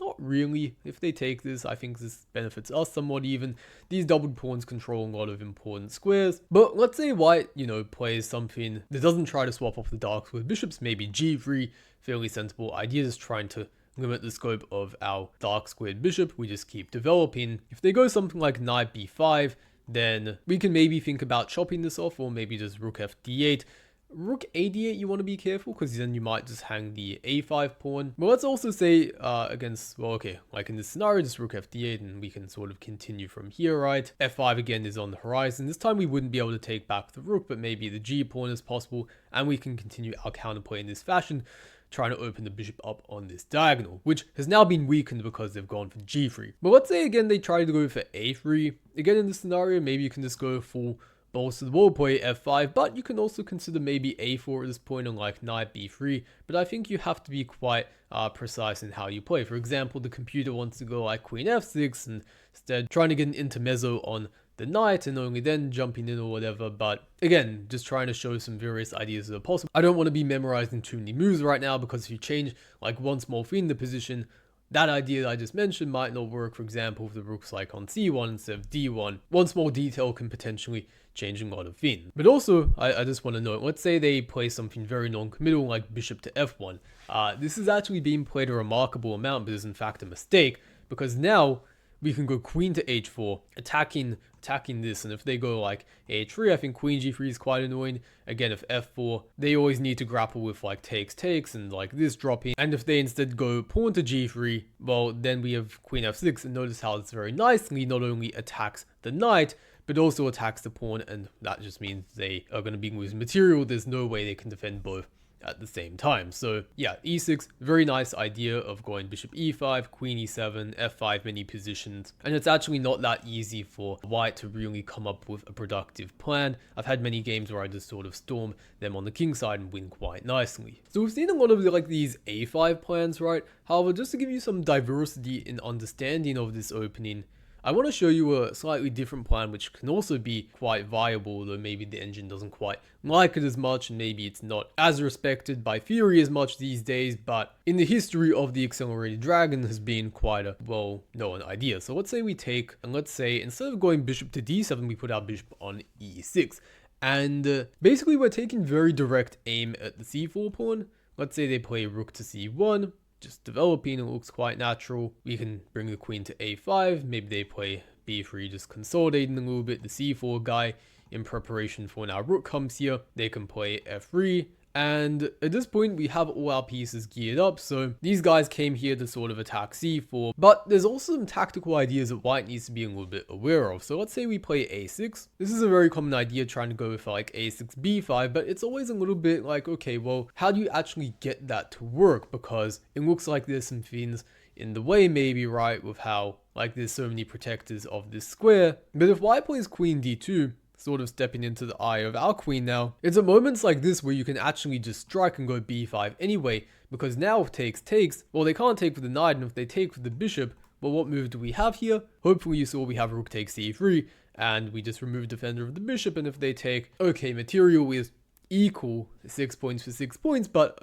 Speaker 1: Not really. If they take this, I think this benefits us somewhat even. These doubled pawns control a lot of important squares. But let's say white, you know, plays something that doesn't try to swap off the dark squared bishops, maybe g3, fairly sensible idea, just trying to limit the scope of our dark squared bishop. We just keep developing. If they go something like knight b5, then we can maybe think about chopping this off, or maybe just rook f d8. Rook a8 you want to be careful because then you might just hang the a5 pawn. But let's also say against, well, okay, like in this scenario, just rook fd8 and we can sort of continue from here, right? f5 again is on the horizon. This time we wouldn't be able to take back the rook, but maybe the g pawn is possible, and we can continue our counterplay in this fashion, trying to open the bishop up on this diagonal, which has now been weakened because they've gone for g3. But let's say again they try to go for a3. Again, in this scenario, maybe you can just go full balls to the wall, play f5, but you can also consider maybe a4 at this point on like knight b3. But I think you have to be quite precise in how you play. For example, the computer wants to go like queen f6 and instead trying to get an intermezzo on the knight and only then jumping in or whatever. But again, just trying to show some various ideas that are possible. I don't want to be memorizing too many moves right now, because if you change like one small thing in the position, that idea that I just mentioned might not work. For example, if the rook's like on c1 instead of d1, one small detail can potentially change a lot of things. But also, I just want to note, let's say they play something very non-committal like bishop to f1. This is actually being played a remarkable amount, but is in fact a mistake, because now we can go queen to h4, attacking this, and if they go like a3, I think queen g3 is quite annoying. Again, if f4, they always need to grapple with like takes, and like this dropping. And if they instead go pawn to g3, well, then we have queen f6, and notice how this very nicely not only attacks the knight, but also attacks the pawn, and that just means they are going to be losing material. There's no way they can defend both at the same time. So yeah, e6, very nice idea of going bishop e5, queen e7, f5, many positions, and it's actually not that easy for white to really come up with a productive plan. I've had many games where I just sort of storm them on the king side and win quite nicely. So we've seen a lot of like these a5 plans, right? However, just to give you some diversity in understanding of this opening, I want to show you a slightly different plan which can also be quite viable, though maybe the engine doesn't quite like it as much, and maybe it's not as respected by theory as much these days, but in the history of the accelerated dragon has been quite a well-known idea. So let's say we take, and let's say instead of going bishop to d7, we put our bishop on e6. And basically we're taking very direct aim at the c4 pawn. Let's say they play rook to c1. Just developing, it looks quite natural. We can bring the queen to a5. Maybe they play b3, just consolidating a little bit. The c4 guy, in preparation for when our rook comes here, they can play f3. And at this point, we have all our pieces geared up, so these guys came here to sort of attack c4. But there's also some tactical ideas that white needs to be a little bit aware of. So let's say we play a6. This is a very common idea, trying to go for like a6, b5, but it's always a little bit like, okay, well, how do you actually get that to work? Because it looks like there's some things in the way, maybe, right, with how like there's so many protectors of this square. But if white plays queen d2, sort of stepping into the eye of our queen now, it's at moments like this where you can actually just strike and go b5 anyway, because now if takes, well, they can't take with the knight, and if they take with the bishop, well, what move do we have here? Hopefully you saw we have rook takes c3, and we just remove defender of the bishop, and if they take, okay, material is equal 6 points for 6 points, but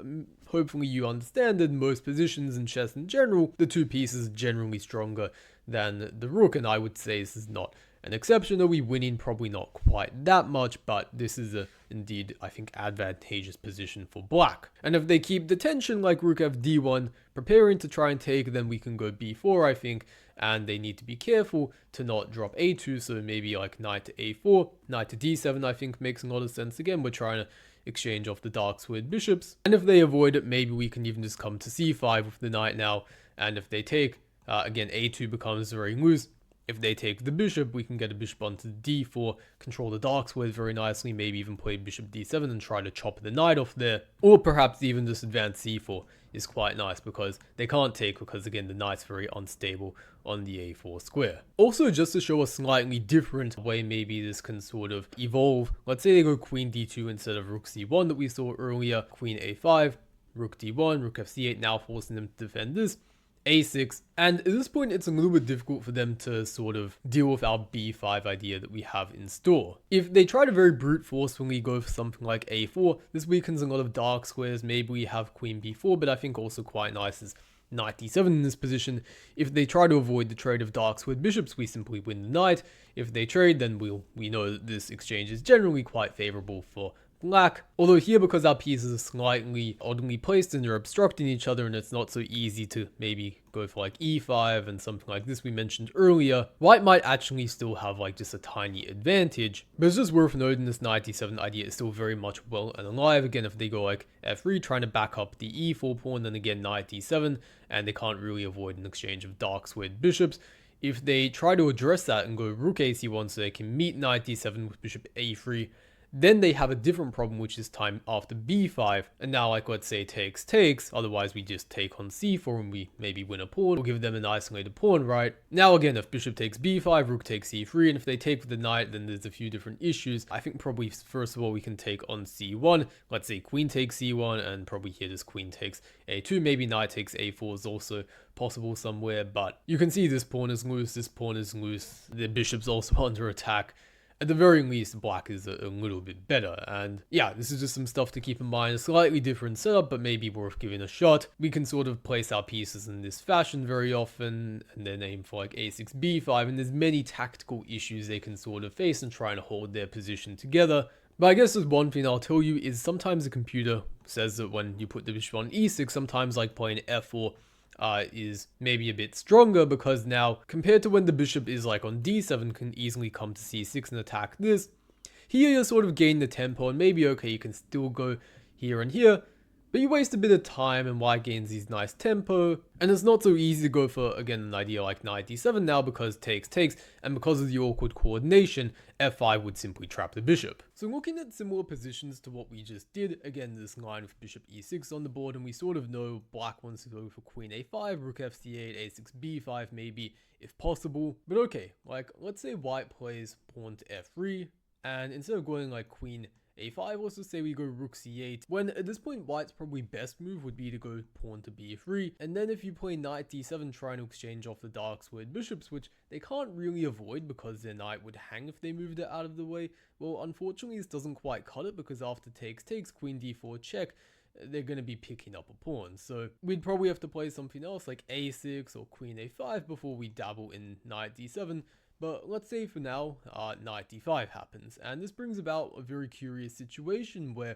Speaker 1: hopefully you understand that in most positions in chess in general, the two pieces are generally stronger than the rook, and I would say this is not an exception. Are we winning? Probably not quite that much, but this is a indeed, I think, advantageous position for black. And if they keep the tension like rook fd1, preparing to try and take, then we can go b4, I think, and they need to be careful to not drop a2, so maybe like knight to a4, knight to d7, I think makes a lot of sense. Again, we're trying to exchange off the dark squared bishops, and if they avoid it, maybe we can even just come to c5 with the knight now, and if they take, again, a2 becomes very loose. If they take the bishop, we can get a bishop onto d4, control the dark squares very nicely, maybe even play bishop d7 and try to chop the knight off there. Or perhaps even just advance c4 is quite nice, because they can't take, because again the knight's very unstable on the a4 square. Also, just to show a slightly different way maybe this can sort of evolve, let's say they go queen d2 instead of rook c1 that we saw earlier, queen a5, rook d1, rook fc8, now forcing them to defend this. a6, and at this point it's a little bit difficult for them to sort of deal with our b5 idea that we have in store. If they try to very brute forcefully go for something like a4, this weakens a lot of dark squares. Maybe we have queen b4, but I think also quite nice is knight d7 in this position. If they try to avoid the trade of dark squared bishops, we simply win the knight. If they trade, then we know that this exchange is generally quite favorable for black. Although here, because our pieces are slightly oddly placed and they're obstructing each other and it's not so easy to maybe go for like e5 and something like this we mentioned earlier, white might actually still have like just a tiny advantage. But it's just worth noting this knight d7 idea is still very much well and alive. Again, if they go like f3 trying to back up the e4 pawn, then again knight d7, and they can't really avoid an exchange of dark squared bishops. If they try to address that and go rook ac1 so they can meet knight d7 with bishop a3, then they have a different problem, which is time after b5. And now, like, let's say takes, otherwise we just take on c4 and we maybe win a pawn or give them an isolated pawn, right? Now again, if bishop takes b5, rook takes c3, and if they take with the knight, then there's a few different issues. I think probably first of all we can take on c1. Let's say queen takes c1, and probably here this queen takes a2. Maybe knight takes a4 is also possible somewhere, but you can see this pawn is loose, this pawn is loose, the bishop's also under attack. At the very least, black is a little bit better, and yeah, this is just some stuff to keep in mind. A slightly different setup, but maybe worth giving a shot. We can sort of place our pieces in this fashion very often, and then aim for like a6, b5, and there's many tactical issues they can sort of face and try and hold their position together. But I guess there's one thing I'll tell you is sometimes the computer says that when you put the bishop on e6, sometimes like playing f4, is maybe a bit stronger, because now compared to when the bishop is like on d7 can easily come to c6 and attack this, here you're sort of gaining the tempo and maybe okay you can still go here and here, but you waste a bit of time and white gains these nice tempo, and it's not so easy to go for again an idea like knight d7 now, because takes, and because of the awkward coordination, f5 would simply trap the bishop. So looking at similar positions to what we just did, again this line with bishop e6 on the board, and we sort of know black wants to go for queen a5, rook fc8, a6 b5 maybe if possible. But okay, like let's say white plays pawn to f3, and instead of going like queen a5, let's just say we go rook c8, when at this point white's probably best move would be to go pawn to b3, and then if you play knight d7 trying to exchange off the dark squared bishops, which they can't really avoid because their knight would hang if they moved it out of the way, well unfortunately this doesn't quite cut it, because after takes, queen d4 check, they're going to be picking up a pawn. So we'd probably have to play something else like a6 or queen a5 before we dabble in knight d7. But let's say for now, knight d5 happens, and this brings about a very curious situation where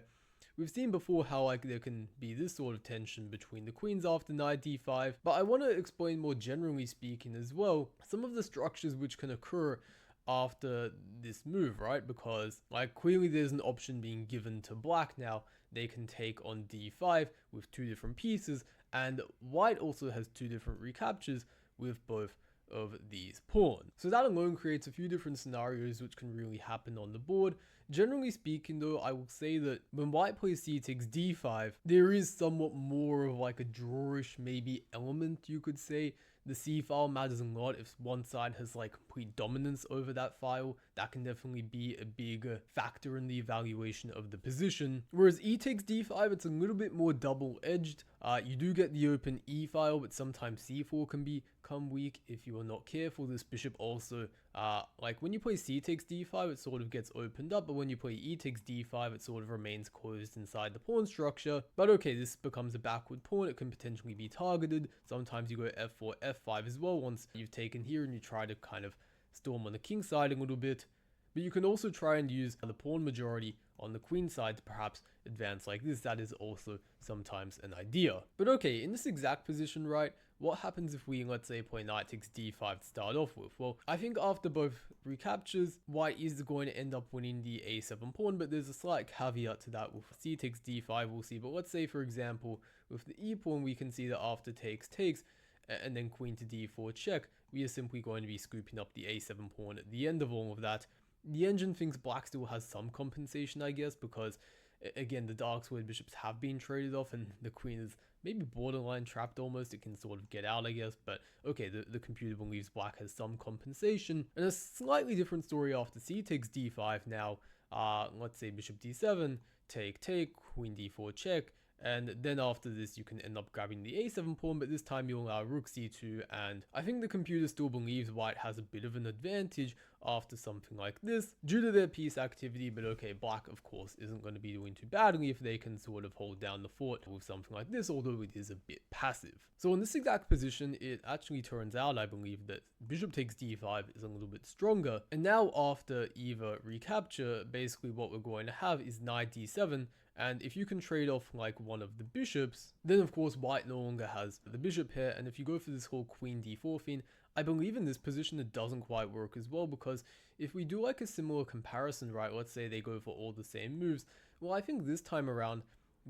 Speaker 1: we've seen before how like there can be this sort of tension between the queens after knight d5, but I want to explain more generally speaking as well some of the structures which can occur after this move, right? Because like clearly there's an option being given to black now. They can take on d5 with two different pieces, and white also has two different recaptures with both of these pawns. So that alone creates a few different scenarios which can really happen on the board. Generally speaking though, I will say that when white plays c takes d5, there is somewhat more of like a drawish maybe element, you could say. The c file matters a lot. If one side has like complete dominance over that file, that can definitely be a big factor in the evaluation of the position. Whereas e takes d5, it's a little bit more double-edged. You do get the open e file, but sometimes c4 can become weak if you are not careful. This bishop also, like when you play c takes d5, it sort of gets opened up, but when you play e takes d5, it sort of remains closed inside the pawn structure. But okay, this becomes a backward pawn. It can potentially be targeted. Sometimes you go f4, f5 as well once you've taken here and you try to kind of storm on the king side a little bit. But you can also try and use the pawn majority on the queen side to perhaps advance like this. That is also sometimes an idea. But okay, in this exact position, right, what happens if we, let's say, play knight takes d5 to start off with? Well, I think after both recaptures, white is going to end up winning the a7 pawn, but there's a slight caveat to that. With c takes d5, we'll see. But let's say, for example, with the e pawn, we can see that after takes, and then queen to d4 check, we are simply going to be scooping up the a7 pawn at the end of all of that. The engine thinks black still has some compensation, I guess, because again, the dark squared bishops have been traded off and the queen is maybe borderline trapped almost. It can sort of get out, I guess, but okay, the computer believes black has some compensation. And a slightly different story after c takes d5 now. Let's say bishop d7, take, queen d4 check, and then after this you can end up grabbing the a7 pawn, but this time you'll allow rook c2, and I think the computer still believes white has a bit of an advantage after something like this due to their piece activity. But okay, black of course isn't going to be doing too badly if they can sort of hold down the fort with something like this, although it is a bit passive. So in this exact position, it actually turns out, I believe, that bishop takes d5 is a little bit stronger. And now after either recapture, basically what we're going to have is knight d7. And if you can trade off like one of the bishops, then of course white no longer has the bishop here. And if you go for this whole queen d4 thing, I believe in this position it doesn't quite work as well, because if we do like a similar comparison, right, let's say they go for all the same moves, well, I think this time around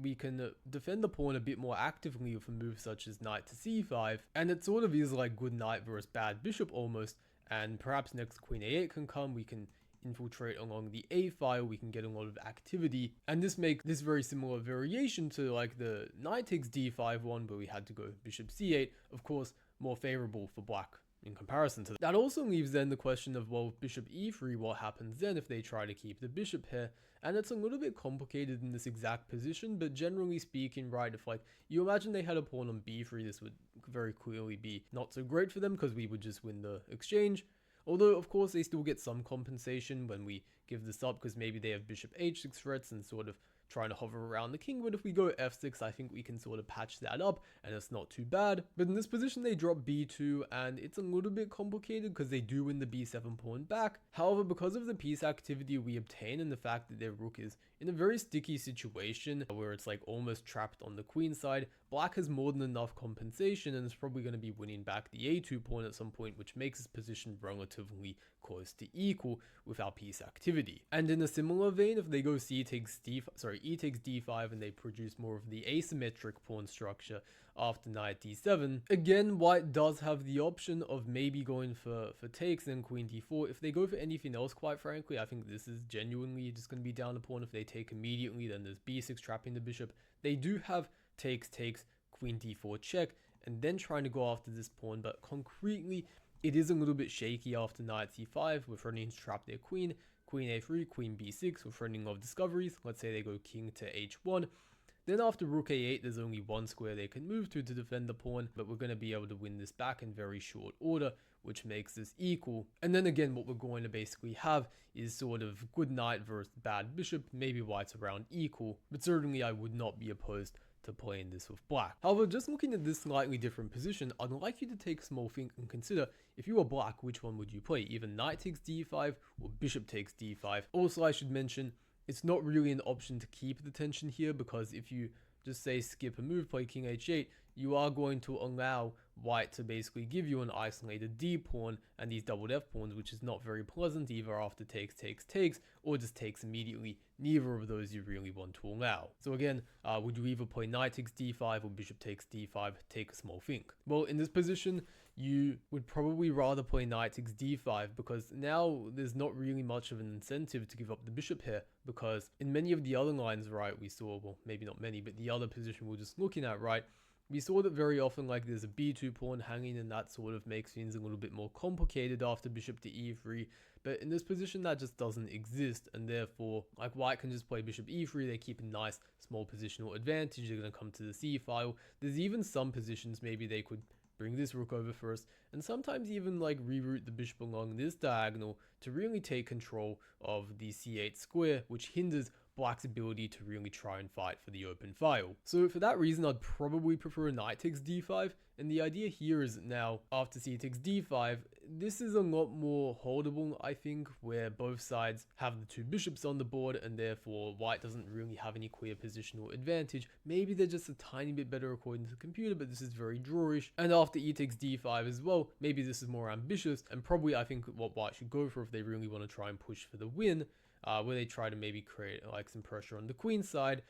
Speaker 1: we can defend the pawn a bit more actively with a move such as knight to c5, and it sort of is like good knight versus bad bishop almost. And perhaps next queen a8 can come, we can infiltrate along the a file, we can get a lot of activity, and this makes this very similar variation to like the knight takes d5 one where we had to go bishop c8, of course more favorable for black in comparison to that. That also leaves then the question of, well, bishop e3, what happens then if they try to keep the bishop here? And it's a little bit complicated in this exact position, but generally speaking, right, if like you imagine they had a pawn on b3, this would very clearly be not so great for them because we would just win the exchange. Although, of course, they still get some compensation when we give this up, because maybe they have bishop h6 threats and sort of trying to hover around the king. But if we go f6, I think we can sort of patch that up and it's not too bad. But in this position, they drop b2 and it's a little bit complicated because they do win the b7 pawn back. However, because of the piece activity we obtain and the fact that their rook is in a very sticky situation where it's like almost trapped on the queen side, black has more than enough compensation and is probably going to be winning back the a2 pawn at some point, which makes this position relatively close to equal with our piece activity. And in a similar vein, if they go e takes d5 and they produce more of the asymmetric pawn structure after knight d7, again white does have the option of maybe going for takes, then queen d4. If they go for anything else, quite frankly, I think this is genuinely just going to be down the pawn. If they take immediately, then there's b6 trapping the bishop. They do have takes, queen d4 check, and then trying to go after this pawn, but concretely it is a little bit shaky after knight c5. We're threatening to trap their queen, queen a3, queen b6, we're threatening of discoveries. Let's say they go king to h1. Then after rook a8, there's only one square they can move to defend the pawn, but we're going to be able to win this back in very short order, which makes this equal. And then again, what we're going to basically have is sort of good knight versus bad bishop. Maybe white's around equal, but certainly I would not be opposed to playing this with black. However, just looking at this slightly different position, I'd like you to take a small think and consider, if you were black, which one would you play? Either knight takes d5 or bishop takes d5. Also, I should mention, it's not really an option to keep the tension here, because if you just say skip a move, play king h8, you are going to allow white to basically give you an isolated d pawn and these doubled f pawns, which is not very pleasant either after takes, or just takes immediately. Neither of those you really want to allow. So again, would you either play knight takes d5 or bishop takes d5? Take a small think. Well, in this position, you would probably rather play knight takes d5, because now there's not really much of an incentive to give up the bishop here, because in many of the other lines, right, we saw, well, maybe not many, but the other position we're just looking at, right, we saw that very often, like, there's a b2 pawn hanging, and that sort of makes things a little bit more complicated after bishop to e3. But in this position, that just doesn't exist, and therefore, like, white can just play bishop e3. They keep a nice small positional advantage. They're going to come to the c file. There's even some positions maybe they could bring this rook over first, and sometimes even like reroute the bishop along this diagonal to really take control of the c8 square, which hinders black's ability to really try and fight for the open file. So for that reason, I'd probably prefer knight takes d5. And the idea here is that now, after c takes d5, this is a lot more holdable, I think, where both sides have the two bishops on the board, and therefore white doesn't really have any clear positional advantage. Maybe they're just a tiny bit better according to the computer, but this is very drawish. And after e takes d5 as well, maybe this is more ambitious, and probably I think what white should go for if they really want to try and push for the win, where they try to maybe create like some pressure on the queen side.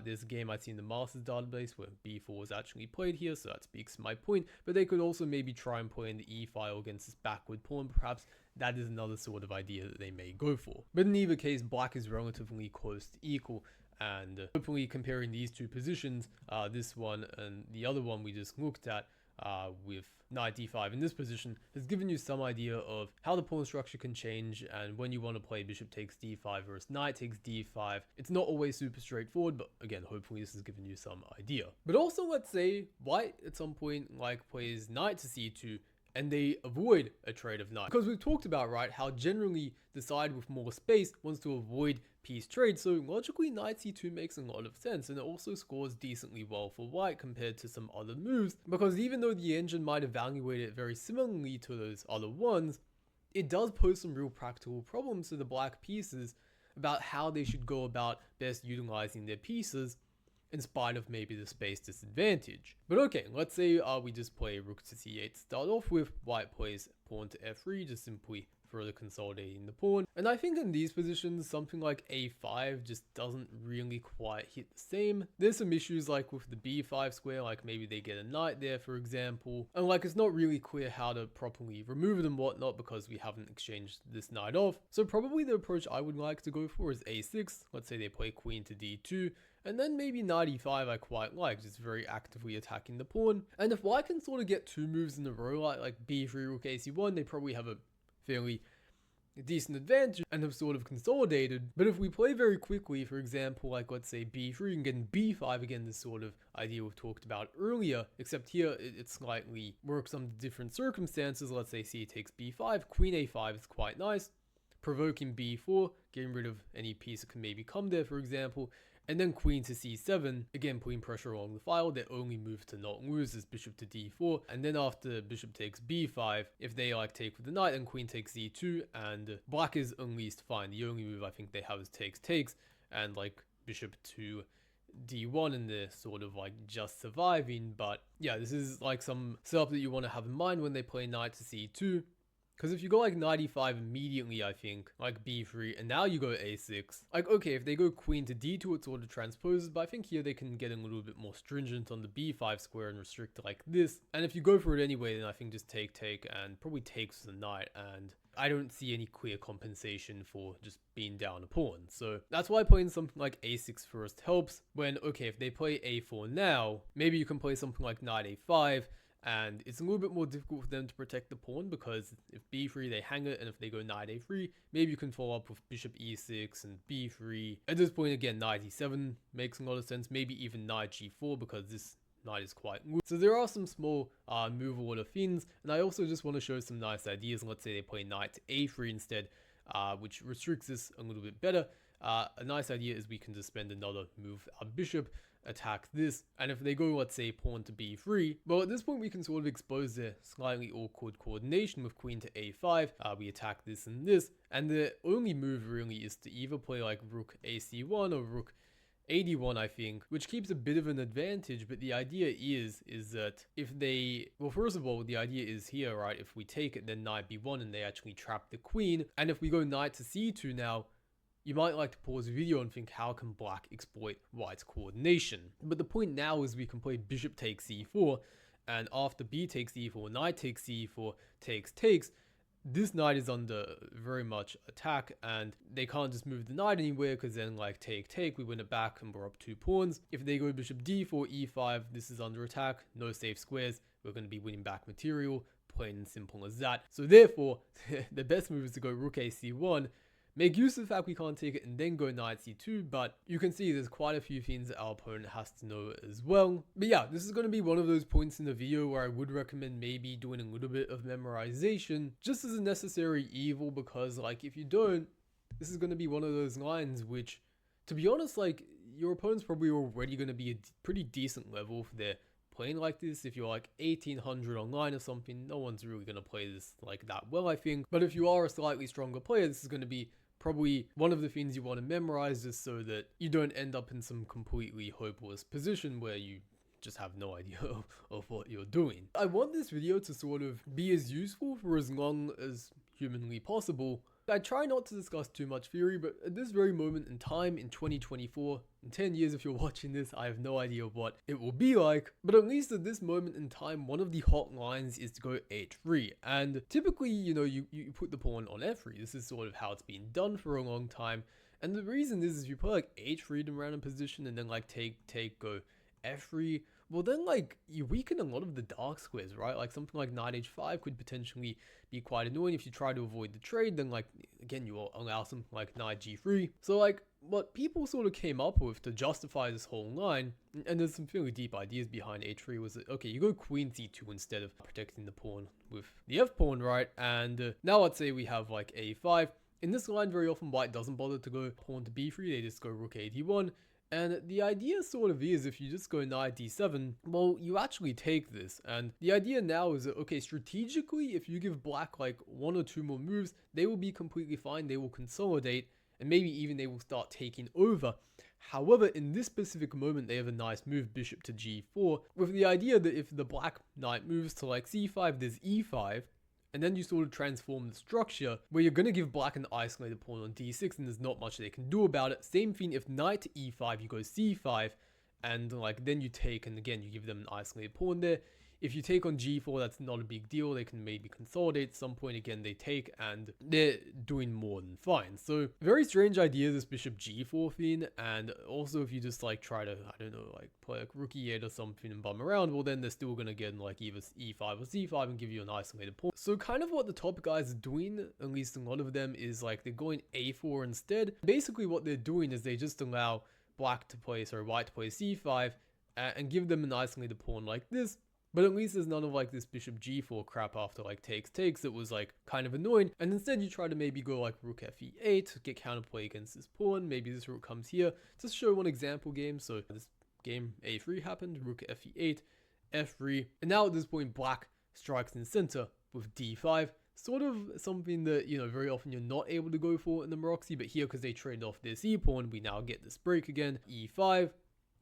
Speaker 1: There's a game I see in the Masters database where b4 was actually played here, so that speaks to my point. But they could also maybe try and play in the e file against this backward pawn. Perhaps that is another sort of idea that they may go for. But in either case, black is relatively close to equal. And hopefully comparing these two positions, this one and the other one we just looked at, with knight d5 in this position, has given you some idea of how the pawn structure can change, and when you want to play bishop takes d5 versus knight takes d5. It's not always super straightforward, but again, hopefully this has given you some idea. But also, let's say white at some point like plays knight to c2, and they avoid a trade of knight. Because we've talked about, right, how generally the side with more space wants to avoid piece trade, so logically knight c2 makes a lot of sense, and it also scores decently well for white compared to some other moves, because even though the engine might evaluate it very similarly to those other ones, it does pose some real practical problems to the black pieces about how they should go about best utilizing their pieces in spite of maybe the space disadvantage. But okay, let's say we just play rook to c8 to start off with, white plays pawn to f3, just simply further consolidating the pawn. And I think in these positions, something like a5 just doesn't really quite hit the same. There's some issues like with the b5 square, like maybe they get a knight there, for example. And like it's not really clear how to properly remove it and whatnot because we haven't exchanged this knight off. So probably the approach I would like to go for is a6. Let's say they play queen to d2. And then maybe knight e5 I quite like, just very actively attacking the pawn. And if white can sort of get two moves in a row, like b3, rook ac1, they probably have a fairly decent advantage and have sort of consolidated. But if we play very quickly, for example, like let's say b3 and get b5, again, this sort of idea we've talked about earlier, except here it slightly works under different circumstances. Let's say c takes b5, queen a5 is quite nice, provoking b4, getting rid of any piece that can maybe come there, for example. And then queen to c7, again putting pressure along the file. Their only move to not lose is bishop to d4. And then after bishop takes b5, if they like take with the knight, then queen takes c2, and black is unleashed fine. The only move I think they have is takes, and like bishop to d1, and they're sort of like just surviving. But yeah, this is like some setup that you want to have in mind when they play knight to c2. Because if you go like knight e5 immediately, I think, like b3, and now you go a6, like, okay, if they go queen to d2, it sort of transposes, but I think here they can get a little bit more stringent on the b5 square and restrict like this. And if you go for it anyway, then I think just take, and probably takes the knight, and I don't see any clear compensation for just being down a pawn. So that's why playing something like a6 first helps, when, okay, if they play a4 now, maybe you can play something like knight a5, and it's a little bit more difficult for them to protect the pawn, because if b3 they hang it, and if they go knight a3, maybe you can follow up with bishop e6 and b3. At this point again, knight e7 makes a lot of sense, maybe even knight g4, because this knight is quite loose. So there are some small move order things, and I also just want to show some nice ideas. Let's say they play knight to a3 instead, which restricts this a little bit better. A nice idea is we can just spend another move our bishop, attack this, and if they go, let's say, pawn to b3, well, at this point we can sort of expose their slightly awkward coordination with queen to a5. We attack this and this, and the only move really is to either play like rook ac1 or rook ad1, I think, which keeps a bit of an advantage. But the idea is that if they, well, first of all, the idea is here, right, if we take it, then knight b1, and they actually trap the queen. And if we go knight to c2 now, you might like to pause the video and think, how can black exploit white's coordination? But the point now is we can play bishop takes c4, and after b takes e4, knight takes c4, takes, this knight is under very much attack, and they can't just move the knight anywhere, because then like take, we win it back and we're up 2 pawns. If they go bishop d4, e5, this is under attack, no safe squares, we're going to be winning back material, plain and simple as that. So therefore, the best move is to go rook ac1, make use of the fact we can't take it, and then go knight c2. But you can see there's quite a few things that our opponent has to know as well. But yeah, this is going to be one of those points in the video where I would recommend maybe doing a little bit of memorization, just as a necessary evil, because like if you don't, this is going to be one of those lines which, to be honest, like your opponent's probably already going to be a pretty decent level if they're playing like this. If you're like 1800 online or something, no one's really going to play this like that well, I think. But if you are a slightly stronger player, this is going to be probably one of the things you want to memorize, just so that you don't end up in some completely hopeless position where you just have no idea of what you're doing. I want this video to sort of be as useful for as long as humanly possible. I try not to discuss too much theory, but at this very moment in time in 2024, in 10 years if you're watching this, I have no idea what it will be like. But at least at this moment in time, one of the hot lines is to go h3. And typically, you know, you put the pawn on f3. This is sort of how it's been done for a long time. And the reason is if you put like h3 in random position and then like take, go f3, well then like you weaken a lot of the dark squares, right? Like something like knight h5 could potentially be quite annoying if you try to avoid the trade. Then like again, you will allow something like knight g3. So like what people sort of came up with to justify this whole line, and there's some fairly deep ideas behind a3, was that, okay, you go queen c2 instead of protecting the pawn with the f pawn, right? And now let's say we have like a5. In this line, very often white doesn't bother to go pawn to b3, they just go rook a d1. And the idea sort of is, if you just go knight d7, well, you actually take this. And the idea now is that, okay, strategically, if you give black like 1 or 2 more moves, they will be completely fine, they will consolidate, and maybe even they will start taking over. However, in this specific moment, they have a nice move, bishop to g4, with the idea that if the black knight moves to like c5, there's e5, and then you sort of transform the structure where you're going to give black an isolated pawn on d6 and there's not much they can do about it. Same thing if knight to e5, you go c5, and like then you take, and again you give them an isolated pawn there. If you take on g4, that's not a big deal. They can maybe consolidate at some point. Again, they take, and they're doing more than fine. So, very strange idea, this bishop g4 thing. And also, if you just like try to, I don't know, like play like rook e8 or something and bum around, well, then they're still going to get like either e5 or c5 and give you an isolated pawn. So, kind of what the top guys are doing, at least a lot of them, is like they're going a4 instead. Basically, what they're doing is they just allow white to play c5 and give them an isolated pawn like this. But at least there's none of like this bishop g4 crap after like takes. That was like kind of annoying. And instead you try to maybe go like rook fe8, get counterplay against this pawn. Maybe this rook comes here. Just show one example game. So this game a3 happened, rook fe8, f3. And now at this point black strikes in the center with d5. Sort of something that, you know, very often you're not able to go for in the Maroczy. But here, because they traded off their c pawn, we now get this break again, e5.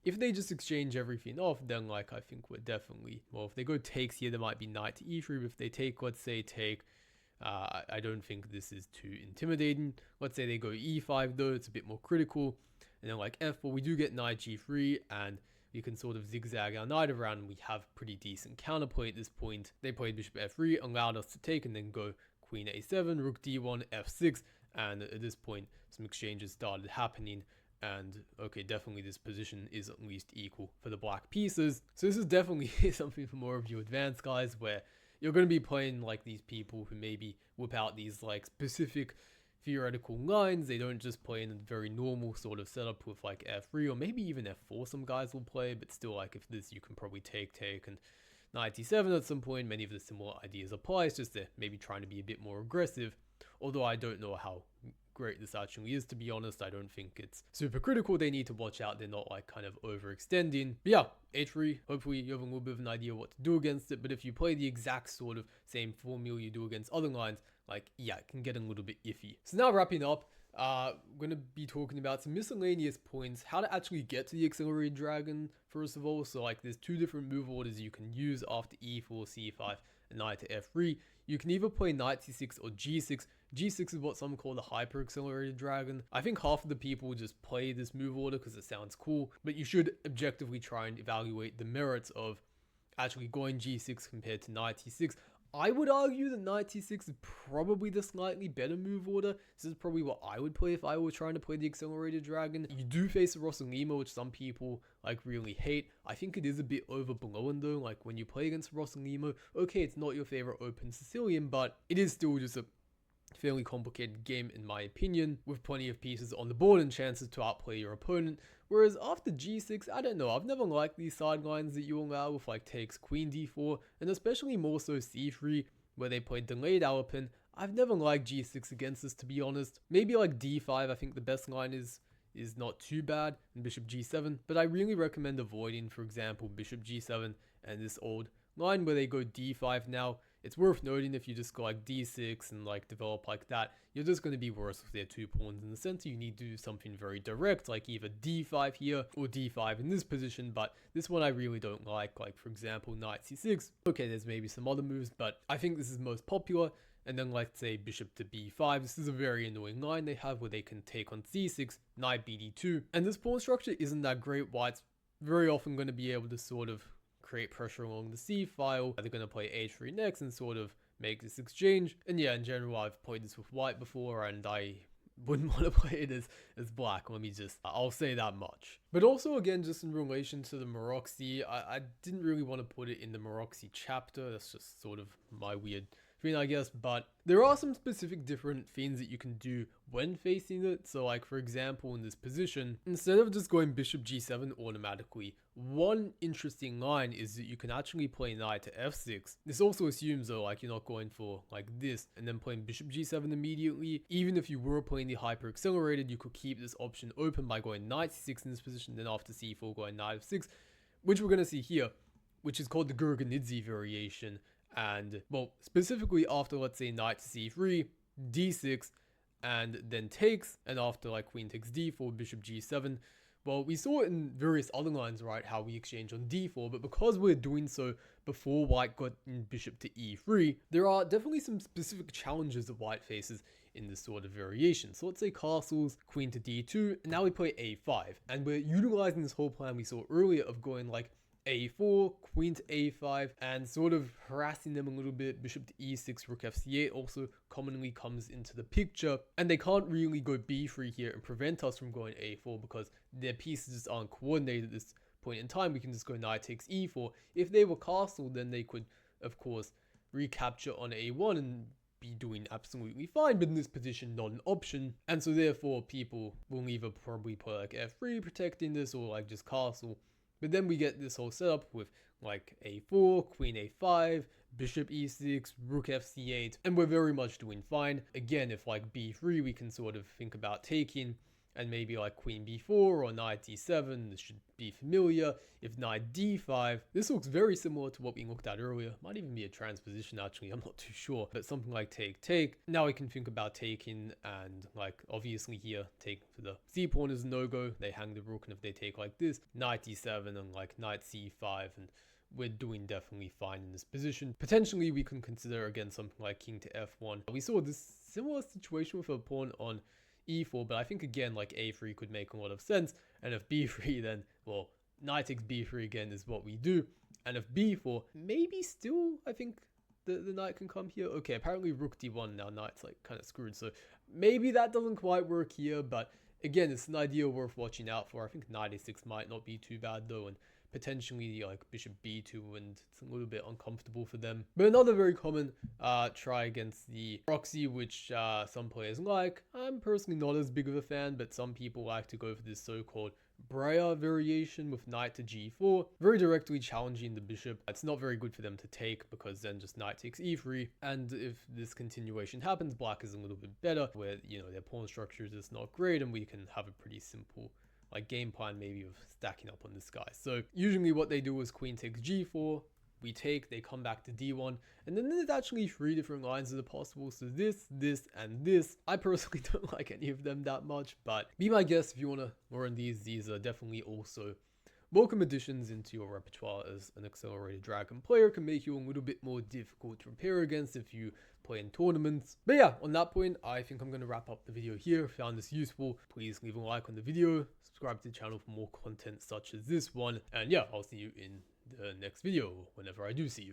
Speaker 1: If they just exchange everything off, then like I think we're definitely, well, if they go takes here, there might be knight to e3. But if they take, let's say take, I don't think this is too intimidating. Let's say they go e5 though, it's a bit more critical. And then like f4, we do get knight g3, and we can sort of zigzag our knight around, and we have pretty decent counterplay at this point. They played bishop f3, allowed us to take, and then go queen a7, rook d1, f6, and at this point some exchanges started happening. And okay, definitely this position is at least equal for the black pieces. So this is definitely something for more of you advanced guys, where you're going to be playing like these people who maybe whip out these like specific theoretical lines. They don't just play in a very normal sort of setup with like f3 or maybe even f4 some guys will play, but still like if this you can probably take and knight d7 at some point. Many of the similar ideas apply. It's just they're maybe trying to be a bit more aggressive, although I don't know how great this actually is, to be honest. I don't think it's super critical. They need to watch out they're not like kind of overextending. But yeah, a3, hopefully you have a little bit of an idea what to do against it. But if you play the exact sort of same formula you do against other lines, like yeah, it can get a little bit iffy. So now wrapping up, we're going to be talking about some miscellaneous points, how to actually get to the accelerated dragon first of all. So like there's 2 different move orders you can use after e4, c5, and knight to f3. You can either play knight c6 or g6. G6 is what some call the hyper accelerated dragon. I think half of the people just play this move order because it sounds cool, but you should objectively try and evaluate the merits of actually going g6 compared to knight c6. I would argue that knight c6 is probably the slightly better move order. This is probably what I would play if I were trying to play the accelerated dragon. You do face a Rossalima, which some people like really hate. I think it is a bit overblown though. Like when you play against Rossalima, okay, it's not your favorite open Sicilian, but it is still just a fairly complicated game in my opinion, with plenty of pieces on the board and chances to outplay your opponent. Whereas after g6, I don't know, I've never liked these sidelines that you allow with like takes queen d4, and especially more so c3, where they played delayed Alapin. I've never liked g6 against this, to be honest. Maybe like d5, I think the best line is not too bad, and bishop g7, but I really recommend avoiding, for example, bishop g7 and this old line where they go d5 now. It's worth noting if you just go like d6 and like develop like that, you're just going to be worse with their 2 pawns in the center. You need to do something very direct, like either d5 here or d5 in this position, but this one I really don't like for example knight c6. Okay, there's maybe some other moves, but I think this is most popular. And then let's say bishop to b5. This is a very annoying line they have where they can take on c6, knight bd2. And this pawn structure isn't that great. White's very often going to be able to sort of create pressure along the c file. They're going to play h3 next and sort of make this exchange. And yeah, in general, I've played this with white before and I wouldn't want to play it as black. I'll say that much. But also again, just in relation to the Maroczy, I didn't really want to put it in the Maroczy chapter. That's just sort of my weird queen, I guess, but there are some specific different things that you can do when facing it. So like, for example, in this position, instead of just going bishop g7 automatically, one interesting line is that you can actually play knight to f6. This also assumes though, like, you're not going for like this and then playing bishop g7 immediately. Even if you were playing the hyper accelerated, you could keep this option open by going knight c6 in this position, then after c4 going knight f6, which we're going to see here, which is called the Gurganidze variation. And well, specifically after, let's say, knight to c3, d6, and then takes, and after like queen takes d4, bishop g7. Well, we saw it in various other lines, right, how we exchange on d4, but because we're doing so before white got in bishop to e3, there are definitely some specific challenges that white faces in this sort of variation. So let's say castles, queen to d2, and now we play a5, and we're utilizing this whole plan we saw earlier of going like a4, queen to a5, and sort of harassing them a little bit. Bishop to e6, rook f8 also commonly comes into the picture, and they can't really go b3 here and prevent us from going a4 because their pieces just aren't coordinated at this point in time. We can just go knight takes e4. If they were castled, then they could, of course, recapture on a1 and be doing absolutely fine, but in this position not an option, and so therefore people will either probably play like f3 protecting this or like just castle. But then we get this whole setup with like a4, queen a5, bishop e6, rook fc8, and we're very much doing fine. Again, if like b3, we can sort of think about taking, and maybe like queen b4 or knight d7, this should be familiar. If knight d5, this looks very similar to what we looked at earlier. Might even be a transposition actually, I'm not too sure. But something like take. Now we can think about taking, and like obviously here, take for the c pawn is no-go. They hang the rook, and if they take like this, knight d7 and like knight c5, and we're doing definitely fine in this position. Potentially we can consider again something like king to f1. We saw this similar situation with a pawn on e4, but I think again like a3 could make a lot of sense, and if b3, then well, knight takes b3 again is what we do, and if b4, maybe still I think the knight can come here. Okay, apparently rook d1, now knight's like kind of screwed, so maybe that doesn't quite work here, but again, it's an idea worth watching out for. I think knight a6 might not be too bad though, and potentially like bishop b2, and it's a little bit uncomfortable for them. But another very common try against the proxy, which some players like. I'm personally not as big of a fan, but some people like to go for this so-called Breyer variation with knight to g4, very directly challenging the bishop. It's not very good for them to take because then just knight takes e3, and if this continuation happens, black is a little bit better, where you know their pawn structure is just not great, and we can have a pretty simple like game plan maybe of stacking up on this guy. So usually what they do is queen takes g4, we take, they come back to d1, and then there's actually 3 different lines that are possible. So this, and this. I personally don't like any of them that much, but be my guest if you want to learn these. These are definitely also welcome additions into your repertoire, as an accelerated dragon player can make you a little bit more difficult to prepare against if you play in tournaments. But yeah, on that point, I think I'm going to wrap up the video here. If you found this useful, please leave a like on the video, subscribe to the channel for more content such as this one, and yeah, I'll see you in the next video whenever I do see you.